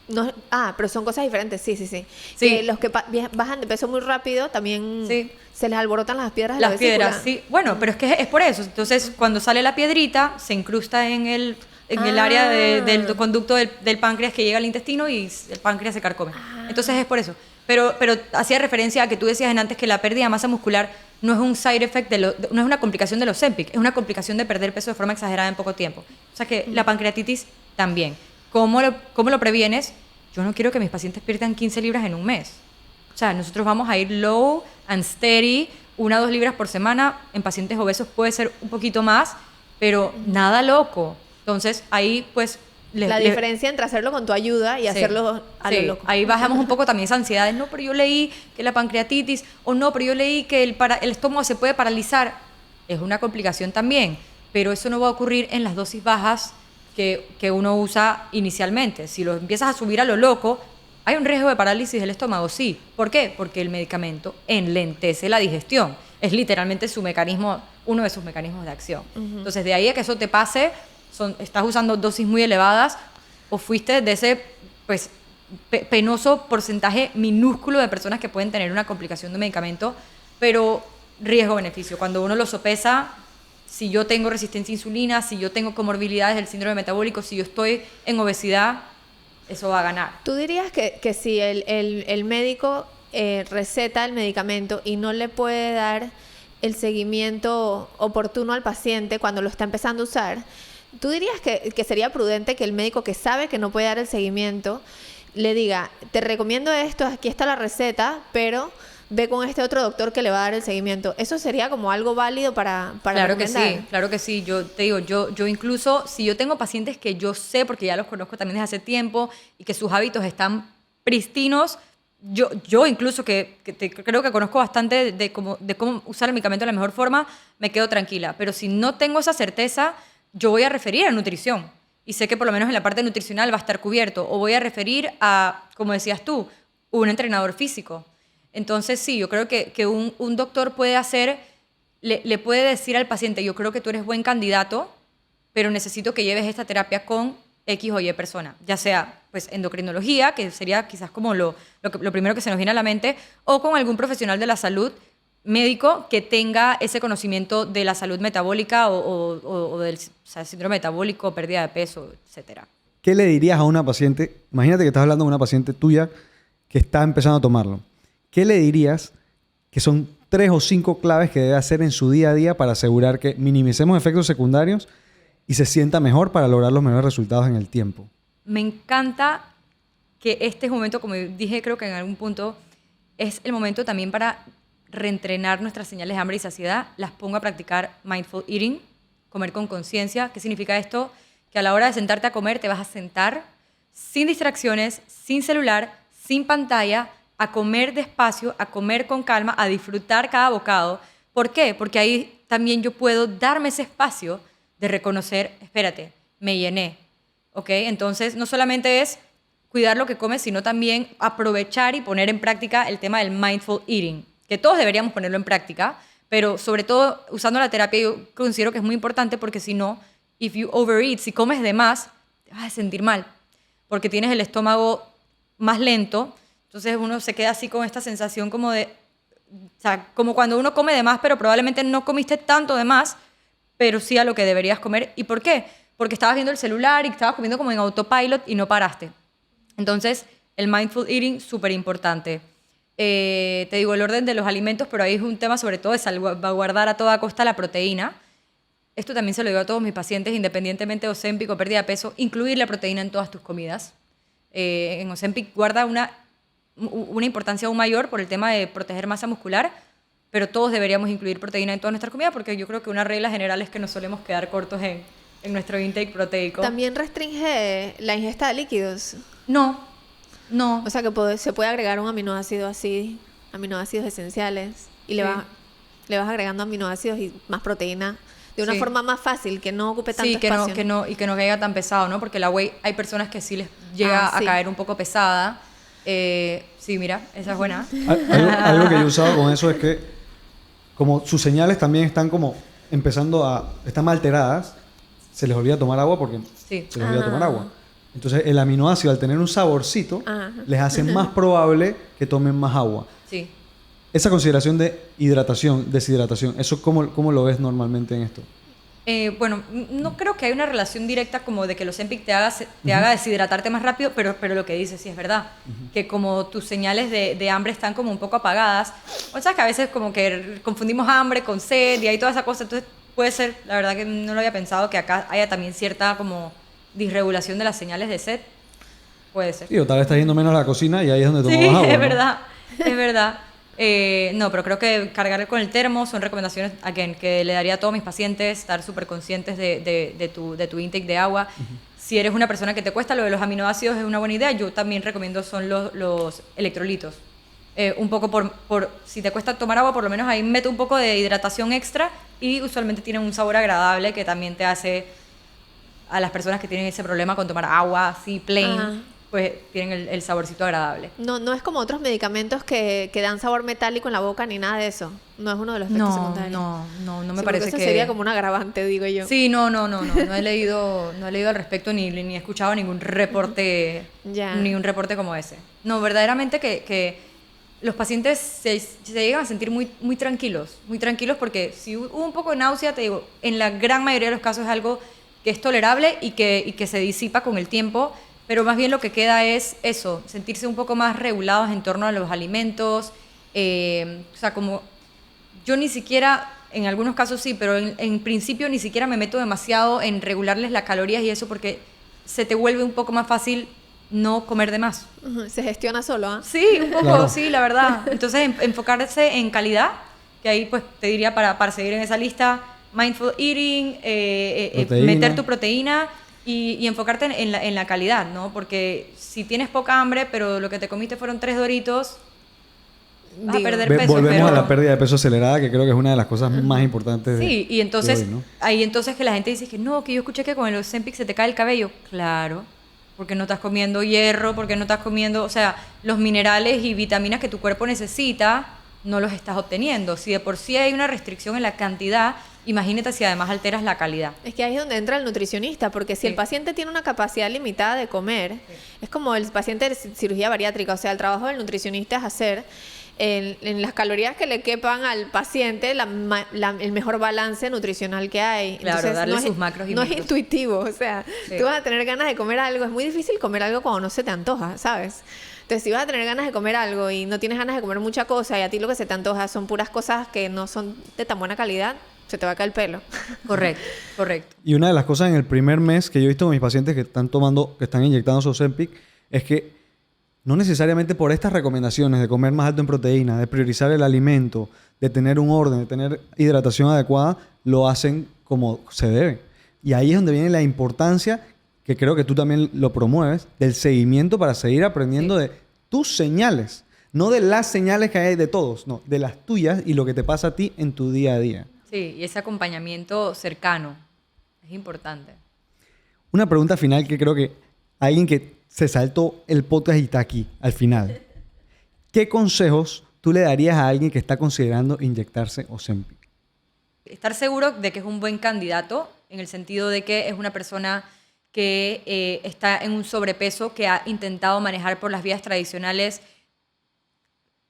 no, pero son cosas diferentes, sí. Que los que bajan de peso muy rápido también se les alborotan las piedras de la vesícula. Las piedras, sí. Bueno, pero es que es por eso. Entonces, cuando sale la piedrita, se incrusta en el área del conducto del páncreas que llega al intestino y el páncreas se carcome. Entonces, es por eso. Pero hacía referencia a que tú decías antes que la pérdida de masa muscular no es un side effect, no es una complicación de los Ozempic, es una complicación de perder peso de forma exagerada en poco tiempo. O sea que la pancreatitis también. ¿Cómo lo previenes? Yo no quiero que mis pacientes pierdan 15 libras en un mes. O sea, nosotros vamos a ir low and steady, 1 a 2 libras por semana. En pacientes obesos puede ser un poquito más, pero nada loco. Entonces, ahí pues... La diferencia entre hacerlo con tu ayuda y hacerlo a lo loco. Ahí bajamos un poco también esa ansiedad. No, pero yo leí que la pancreatitis, o no, pero yo leí que el estómago se puede paralizar. Es una complicación también, pero eso no va a ocurrir en las dosis bajas que uno usa inicialmente. Si lo empiezas a subir a lo loco, hay un riesgo de parálisis del estómago, sí. ¿Por qué? Porque el medicamento enlentece la digestión. Es literalmente uno de sus mecanismos de acción. Entonces, de ahí a que eso te pase... estás usando dosis muy elevadas o fuiste de ese pues, penoso porcentaje minúsculo de personas que pueden tener una complicación de medicamento, pero riesgo-beneficio. Cuando uno lo sopesa, si yo tengo resistencia a insulina, si yo tengo comorbilidades del síndrome metabólico, si yo estoy en obesidad, eso va a ganar. ¿Tú dirías que si el médico receta el medicamento y no le puede dar el seguimiento oportuno al paciente cuando lo está empezando a usar, ¿tú dirías que sería prudente que el médico que sabe que no puede dar el seguimiento le diga, te recomiendo esto, aquí está la receta, pero ve con este otro doctor que le va a dar el seguimiento? ¿Eso sería como algo válido para claro recomendar? Que sí, claro que sí. Yo te digo, yo incluso, si yo tengo pacientes que yo sé, porque ya los conozco también desde hace tiempo, y que sus hábitos están pristinos, yo incluso creo que conozco bastante de cómo usar el medicamento de la mejor forma, me quedo tranquila. Pero si no tengo esa certeza, yo voy a referir a nutrición y sé que por lo menos en la parte nutricional va a estar cubierto, o voy a referir a, como decías tú, un entrenador físico. Entonces sí, yo creo que un doctor puede le puede decir al paciente, yo creo que tú eres buen candidato, pero necesito que lleves esta terapia con X o Y persona, ya sea pues endocrinología, que sería quizás como lo primero que se nos viene a la mente, o con algún profesional de la salud médico que tenga ese conocimiento de la salud metabólica o del síndrome metabólico, pérdida de peso, etcétera. ¿Qué le dirías a una paciente? Imagínate que estás hablando con una paciente tuya que está empezando a tomarlo. ¿Qué le dirías que son 3 o 5 claves que debe hacer en su día a día para asegurar que minimicemos efectos secundarios y se sienta mejor para lograr los mejores resultados en el tiempo? Me encanta que este es un momento, como dije, creo que en algún punto es el momento también para reentrenar nuestras señales de hambre y saciedad. Las pongo a practicar mindful eating, comer con conciencia. ¿Qué significa esto? que a la hora de sentarte a comer te vas a sentar sin distracciones, sin celular, sin pantalla, a comer despacio, a comer con calma, a disfrutar cada bocado. ¿Por qué? Porque ahí también yo puedo darme ese espacio de reconocer, espérate, me llené, ¿ok? Entonces, no solamente es cuidar lo que comes, sino también aprovechar y poner en práctica el tema del mindful eating, que todos deberíamos ponerlo en práctica, pero sobre todo usando la terapia yo considero que es muy importante porque si no, if you overeat, si comes de más, te vas a sentir mal, porque tienes el estómago más lento, entonces uno se queda así con esta sensación como de, o sea, como cuando uno come de más, pero probablemente no comiste tanto de más, pero sí a lo que deberías comer. ¿Y por qué? Porque estabas viendo el celular y estabas comiendo como en autopilot y no paraste. Entonces, el mindful eating, súper importante. Te digo, el orden de los alimentos, pero ahí es un tema sobre todo de salvaguardar a toda costa la proteína. Esto también se lo digo a todos mis pacientes, independientemente de Ozempic o pérdida de peso, incluir la proteína en todas tus comidas. En Ozempic guarda una importancia aún mayor por el tema de proteger masa muscular, pero todos deberíamos incluir proteína en todas nuestras comidas porque yo creo que una regla general es que nos solemos quedar cortos en nuestro intake proteico. ¿También restringe la ingesta de líquidos? No. O sea que se puede agregar un aminoácido así, aminoácidos esenciales, y le vas agregando aminoácidos y más proteína de una forma más fácil, que no ocupe tanto espacio. Y que no caiga tan pesado, ¿no? Porque la whey hay personas que sí les llega a caer un poco pesada. Sí, mira, esa es buena. Algo que yo he usado con eso es que como sus señales también están como están mal alteradas, se les olvida tomar agua porque se les olvida tomar agua. Entonces el aminoácido al tener un saborcito les hace más probable que tomen más agua. Sí. Esa consideración de hidratación, deshidratación, ¿eso cómo lo ves normalmente en esto? Bueno, no creo que haya una relación directa como de que los Ozempic te haga deshidratarte más rápido, pero lo que dices sí es verdad. Que como tus señales de hambre están como un poco apagadas. O sea, que a veces como que confundimos hambre con sed y hay toda esa cosa. Entonces puede ser, la verdad que no lo había pensado, que acá haya también cierta como disregulación de las señales de sed. Puede ser. Sí, o tal vez estás yendo menos a la cocina y ahí es donde tomamos agua. Sí, es verdad, es verdad. No, pero creo que cargar con el termo son recomendaciones, again, que le daría a todos mis pacientes, estar súper conscientes de tu intake de agua. Si eres una persona que te cuesta, lo de los aminoácidos es una buena idea. Yo también recomiendo son los electrolitos. Un poco si te cuesta tomar agua, por lo menos ahí mete un poco de hidratación extra y usualmente tienen un sabor agradable que también te hace a las personas que tienen ese problema con tomar agua así plain, pues tienen el saborcito agradable. No es como otros medicamentos que dan sabor metálico en la boca ni nada de eso. No es uno de los efectos secundarios. No me Sí, parece eso que sería como un agravante, digo yo. Sí, no he leído al respecto ni he escuchado ningún reporte como ese. No, verdaderamente que los pacientes se llegan a sentir muy, muy tranquilos porque si hubo un poco de náusea, te digo, en la gran mayoría de los casos es algo que es tolerable y que se disipa con el tiempo, pero más bien lo que queda es eso, sentirse un poco más regulados en torno a los alimentos. O sea, como yo ni siquiera, en algunos casos sí, pero en principio ni siquiera me meto demasiado en regularles las calorías y eso porque se te vuelve un poco más fácil no comer de más. Se gestiona solo, ¿ah? Sí, un poco, claro. Sí, la verdad. Entonces, enfocarse en calidad, que ahí pues te diría para seguir en esa lista, mindful eating, meter tu proteína y enfocarte en la calidad, ¿no? Porque si tienes poca hambre, pero lo que te comiste fueron 3 Doritos, vas a perder peso. Volvemos a la pérdida de peso acelerada, que creo que es una de las cosas más importantes sí, y entonces, de hoy, ¿no? Ahí entonces que la gente dice que no, que yo escuché que con el Ozempic se te cae el cabello. Claro, porque no estás comiendo hierro, porque no estás comiendo, o sea, los minerales y vitaminas que tu cuerpo necesita, no los estás obteniendo. Si de por sí hay una restricción en la cantidad, imagínate si además alteras la calidad. Es que ahí es donde entra el nutricionista, porque si el paciente tiene una capacidad limitada de comer, es como el paciente de cirugía bariátrica, o sea, el trabajo del nutricionista es hacer en las calorías que le quepan al paciente el mejor balance nutricional que hay. Claro, entonces, darle sus macros y no micros. Es intuitivo, o sea, tú vas a tener ganas de comer algo, es muy difícil comer algo cuando no se te antoja, ¿sabes? Entonces, si vas a tener ganas de comer algo y no tienes ganas de comer mucha cosa y a ti lo que se te antoja son puras cosas que no son de tan buena calidad, se te va a caer el pelo. Correcto. Y una de las cosas en el primer mes que yo he visto con mis pacientes que están inyectando su Ozempic, es que no necesariamente por estas recomendaciones de comer más alto en proteína, de priorizar el alimento, de tener un orden, de tener hidratación adecuada, lo hacen como se debe. Y ahí es donde viene la importancia, que creo que tú también lo promueves, del seguimiento para seguir aprendiendo de tus señales. No de las señales que hay de todos, no, de las tuyas y lo que te pasa a ti en tu día a día. Sí, y ese acompañamiento cercano es importante. Una pregunta final que creo que alguien que se saltó el podcast y está aquí al final. ¿Qué consejos tú le darías a alguien que está considerando inyectarse Ozempic? Estar seguro de que es un buen candidato, en el sentido de que es una persona que está en un sobrepeso, que ha intentado manejar por las vías tradicionales,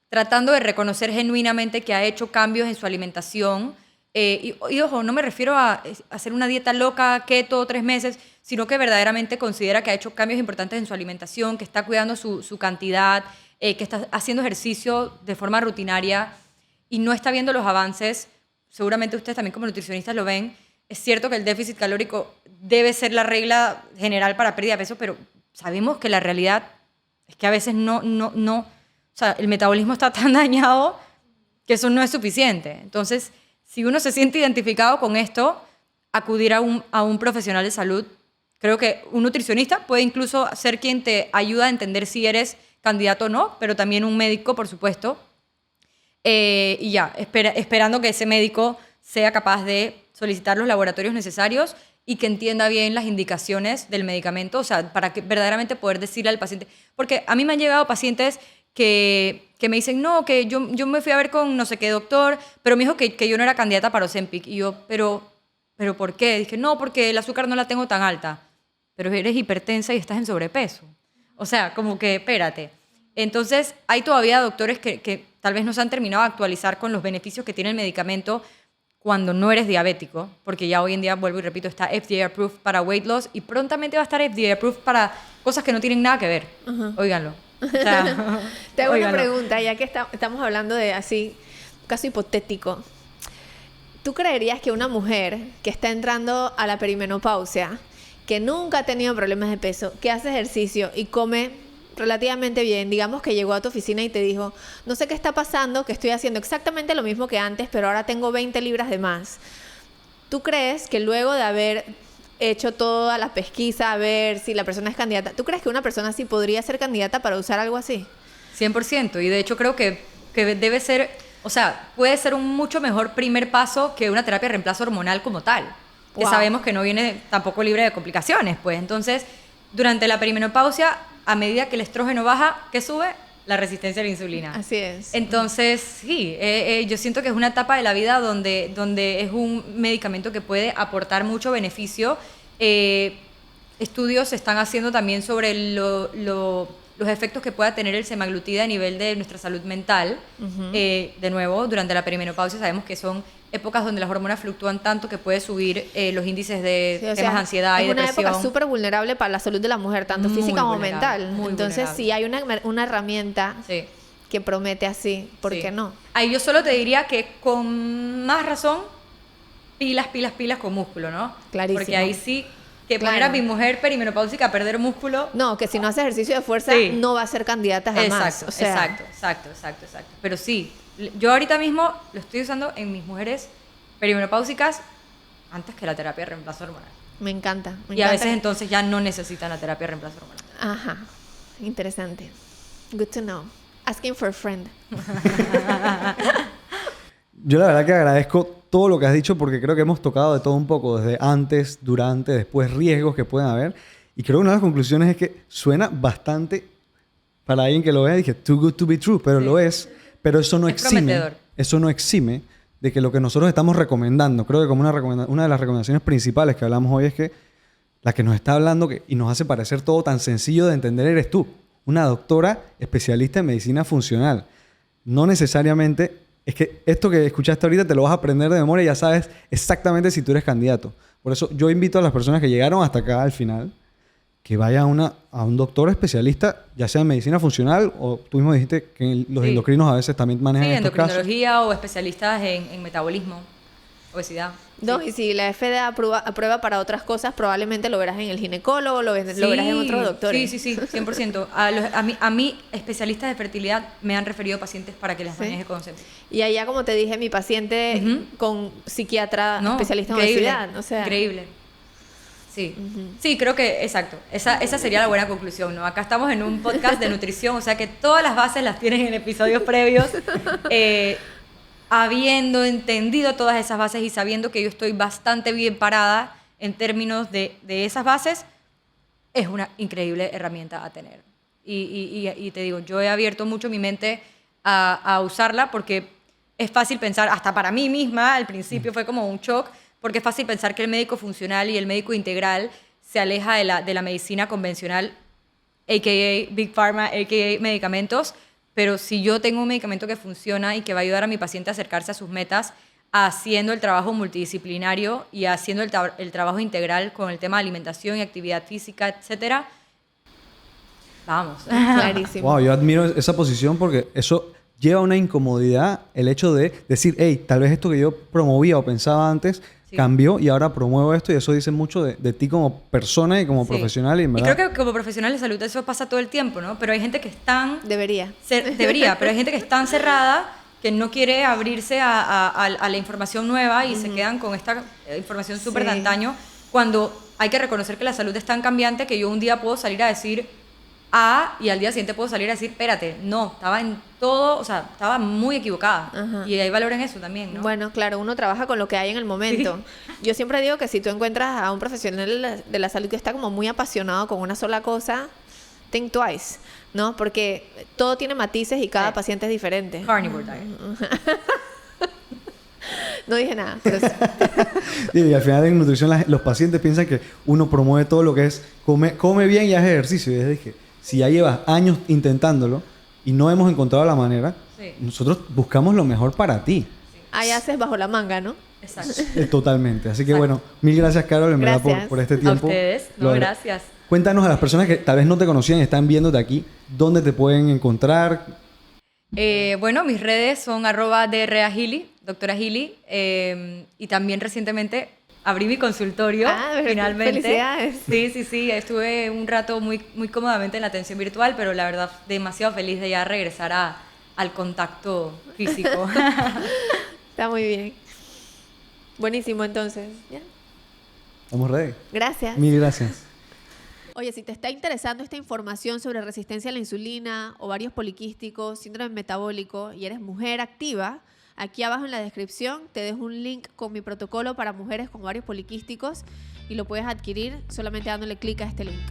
tratando de reconocer genuinamente que ha hecho cambios en su alimentación. Y ojo, no me refiero a hacer una dieta loca, keto, 3 meses, sino que verdaderamente considera que ha hecho cambios importantes en su alimentación, que está cuidando su cantidad, que está haciendo ejercicio de forma rutinaria y no está viendo los avances. Seguramente ustedes también como nutricionistas lo ven. Es cierto que el déficit calórico debe ser la regla general para pérdida de peso, pero sabemos que la realidad es que a veces no, o sea, el metabolismo está tan dañado que eso no es suficiente. Entonces, si uno se siente identificado con esto, acudir a un profesional de salud. Creo que un nutricionista puede incluso ser quien te ayuda a entender si eres candidato o no, pero también un médico, por supuesto. Y ya, esperando que ese médico sea capaz de solicitar los laboratorios necesarios y que entienda bien las indicaciones del medicamento, o sea, para que verdaderamente poder decirle al paciente. Porque a mí me han llegado pacientes que me dicen, no, que yo me fui a ver con no sé qué doctor, pero me dijo que yo no era candidata para Ozempic. Y yo, ¿pero por qué? Dije, no, porque el azúcar no la tengo tan alta. Pero eres hipertensa y estás en sobrepeso. O sea, como que, espérate. Entonces, hay todavía doctores que tal vez no se han terminado de actualizar con los beneficios que tiene el medicamento cuando no eres diabético, porque ya hoy en día, vuelvo y repito, está FDA approved para weight loss y prontamente va a estar FDA approved para cosas que no tienen nada que ver. Óiganlo. O sea, te hago una óiganlo. pregunta, ya que estamos hablando de así, un caso hipotético. ¿Tú creerías que una mujer que está entrando a la perimenopausia, que nunca ha tenido problemas de peso, que hace ejercicio y come relativamente bien, digamos que llegó a tu oficina y te dijo, no sé qué está pasando, que estoy haciendo exactamente lo mismo que antes, pero ahora tengo 20 libras de más? ¿Tú crees que luego de haber hecho toda la pesquisa a ver si la persona es candidata, ¿tú crees que una persona así podría ser candidata para usar algo así? 100%. Y de hecho creo que debe ser, o sea, puede ser un mucho mejor primer paso que una terapia de reemplazo hormonal como tal. Que Wow. sabemos que no viene tampoco libre de complicaciones, pues. Entonces, durante la perimenopausia, a medida que el estrógeno baja, ¿qué sube? La resistencia a la insulina. Así es. Entonces, sí, yo siento que es una etapa de la vida donde es un medicamento que puede aportar mucho beneficio. Estudios se están haciendo también sobre los efectos que pueda tener el semaglutida a nivel de nuestra salud mental. De nuevo, durante la perimenopausia sabemos que son épocas donde las hormonas fluctúan tanto que puede subir los índices de Sí, o temas sea, de ansiedad y es una depresión. época súper vulnerable para la salud de la mujer, tanto Muy física como vulnerable, mental. muy Entonces, vulnerable. si hay una herramienta Sí. que promete así, ¿por Sí. qué no? Ahí yo solo te diría que con más razón, pilas con músculo, ¿no? Clarísimo. Porque ahí sí, que Claro. poner a mi mujer perimenopáusica a perder músculo. No, que si no hace ejercicio de fuerza, Sí. no va a ser candidata jamás. Exacto, O sea, exacto. Pero sí, yo ahorita mismo lo estoy usando en mis mujeres perimenopáusicas antes que la terapia de reemplazo hormonal. me encanta. Y a veces entonces ya no necesitan la terapia de reemplazo hormonal. Ajá, interesante. Good to know. Asking for a friend. Yo la verdad que agradezco todo lo que has dicho porque creo que hemos tocado de todo un poco, desde antes, durante, después, riesgos que pueden haber. Y creo que una de las conclusiones es que suena bastante, para alguien que lo vea, dije, too good to be true, pero Sí. lo es. Pero eso no Es exime, prometedor. eso no exime de que lo que nosotros estamos recomendando, creo que como una de las recomendaciones principales que hablamos hoy es que la que nos está hablando y nos hace parecer todo tan sencillo de entender eres tú, una doctora especialista en medicina funcional. No necesariamente, es que esto que escuchaste ahorita te lo vas a aprender de memoria y ya sabes exactamente si tú eres candidato. Por eso yo invito a las personas que llegaron hasta acá al final que vayan a un doctor especialista, ya sea en medicina funcional o tú mismo dijiste que los Sí. endocrinos a veces también manejan Sí, estos casos. endocrinología o especialistas en metabolismo, obesidad. No, y si la FDA aprueba para otras cosas, probablemente lo verás en el ginecólogo, lo verás en otros doctores. Sí, 100%. A mí, especialistas de fertilidad me han referido pacientes para que les Sí. maneje con Ozempic. Y allá, como te dije, mi paciente Ujú. con psiquiatra No, especialista en increíble, obesidad. O sea, increíble. Sí, sí, creo que, exacto, esa sería la buena conclusión, ¿no? Acá estamos en un podcast de nutrición, o sea que todas las bases las tienen en episodios previos, habiendo entendido todas esas bases y sabiendo que yo estoy bastante bien parada en términos de esas bases, es una increíble herramienta a tener. Y te digo, yo he abierto mucho mi mente a usarla porque es fácil pensar, hasta para mí misma, al principio fue como un shock, porque es fácil pensar que el médico funcional y el médico integral se aleja de la medicina convencional, a.k.a. Big Pharma, a.k.a. medicamentos, pero si yo tengo un medicamento que funciona y que va a ayudar a mi paciente a acercarse a sus metas, haciendo el trabajo multidisciplinario y haciendo el trabajo integral con el tema de alimentación y actividad física, etcétera, vamos. Clarísimo. Wow, yo admiro esa posición porque eso lleva una incomodidad el hecho de decir, hey, tal vez esto que yo promovía o pensaba antes Sí. cambió y ahora promuevo esto y eso dice mucho de ti como persona y como Sí. profesional. Y, en Y verdad, creo que como profesional de salud eso pasa todo el tiempo, ¿no? Pero hay gente que es tan... Debería. Debería, pero hay gente que es tan cerrada que no quiere abrirse a la información nueva y se quedan con esta información súper de Sí. antaño, cuando hay que reconocer que la salud es tan cambiante que yo un día puedo salir a decir A y al día siguiente puedo salir a decir, espérate, no, estaba en todo, o sea, estaba muy equivocada. Ajá. Y hay valor en eso también, ¿no? Bueno, claro, uno trabaja con lo que hay en el momento. Yo siempre digo que si tú encuentras a un profesional de la salud que está como muy apasionado con una sola cosa, think twice, ¿no? Porque todo tiene matices y cada Sí. paciente es diferente. Carnivore diet. No dije nada, pero sí. y al final en nutrición los pacientes piensan que uno promueve todo lo que es come bien y haz ejercicio. Y es de que si ya llevas años intentándolo y no hemos encontrado la manera, Sí. nosotros buscamos lo mejor para ti. Ahí haces bajo la manga, ¿no? Exacto. Totalmente. Así que Exacto. bueno, mil gracias, Carol, en verdad, Gracias. por este A tiempo. ustedes, Lo no, agra- gracias. Cuéntanos a las personas que tal vez no te conocían y están viéndote aquí, ¿dónde te pueden encontrar? Bueno, mis redes son @dragili, doctora Gili, y también recientemente abrí mi consultorio, finalmente. Felicidades. Sí, estuve un rato muy, muy cómodamente en la atención virtual, pero la verdad demasiado feliz de ya regresar al contacto físico. Está muy bien. Buenísimo, entonces. ¿Ya? Estamos ready. Gracias. Mil gracias. Oye, si te está interesando esta información sobre resistencia a la insulina, ovarios poliquísticos, síndrome metabólico y eres mujer activa, aquí abajo en la descripción te dejo un link con mi protocolo para mujeres con ovarios poliquísticos y lo puedes adquirir solamente dándole clic a este link.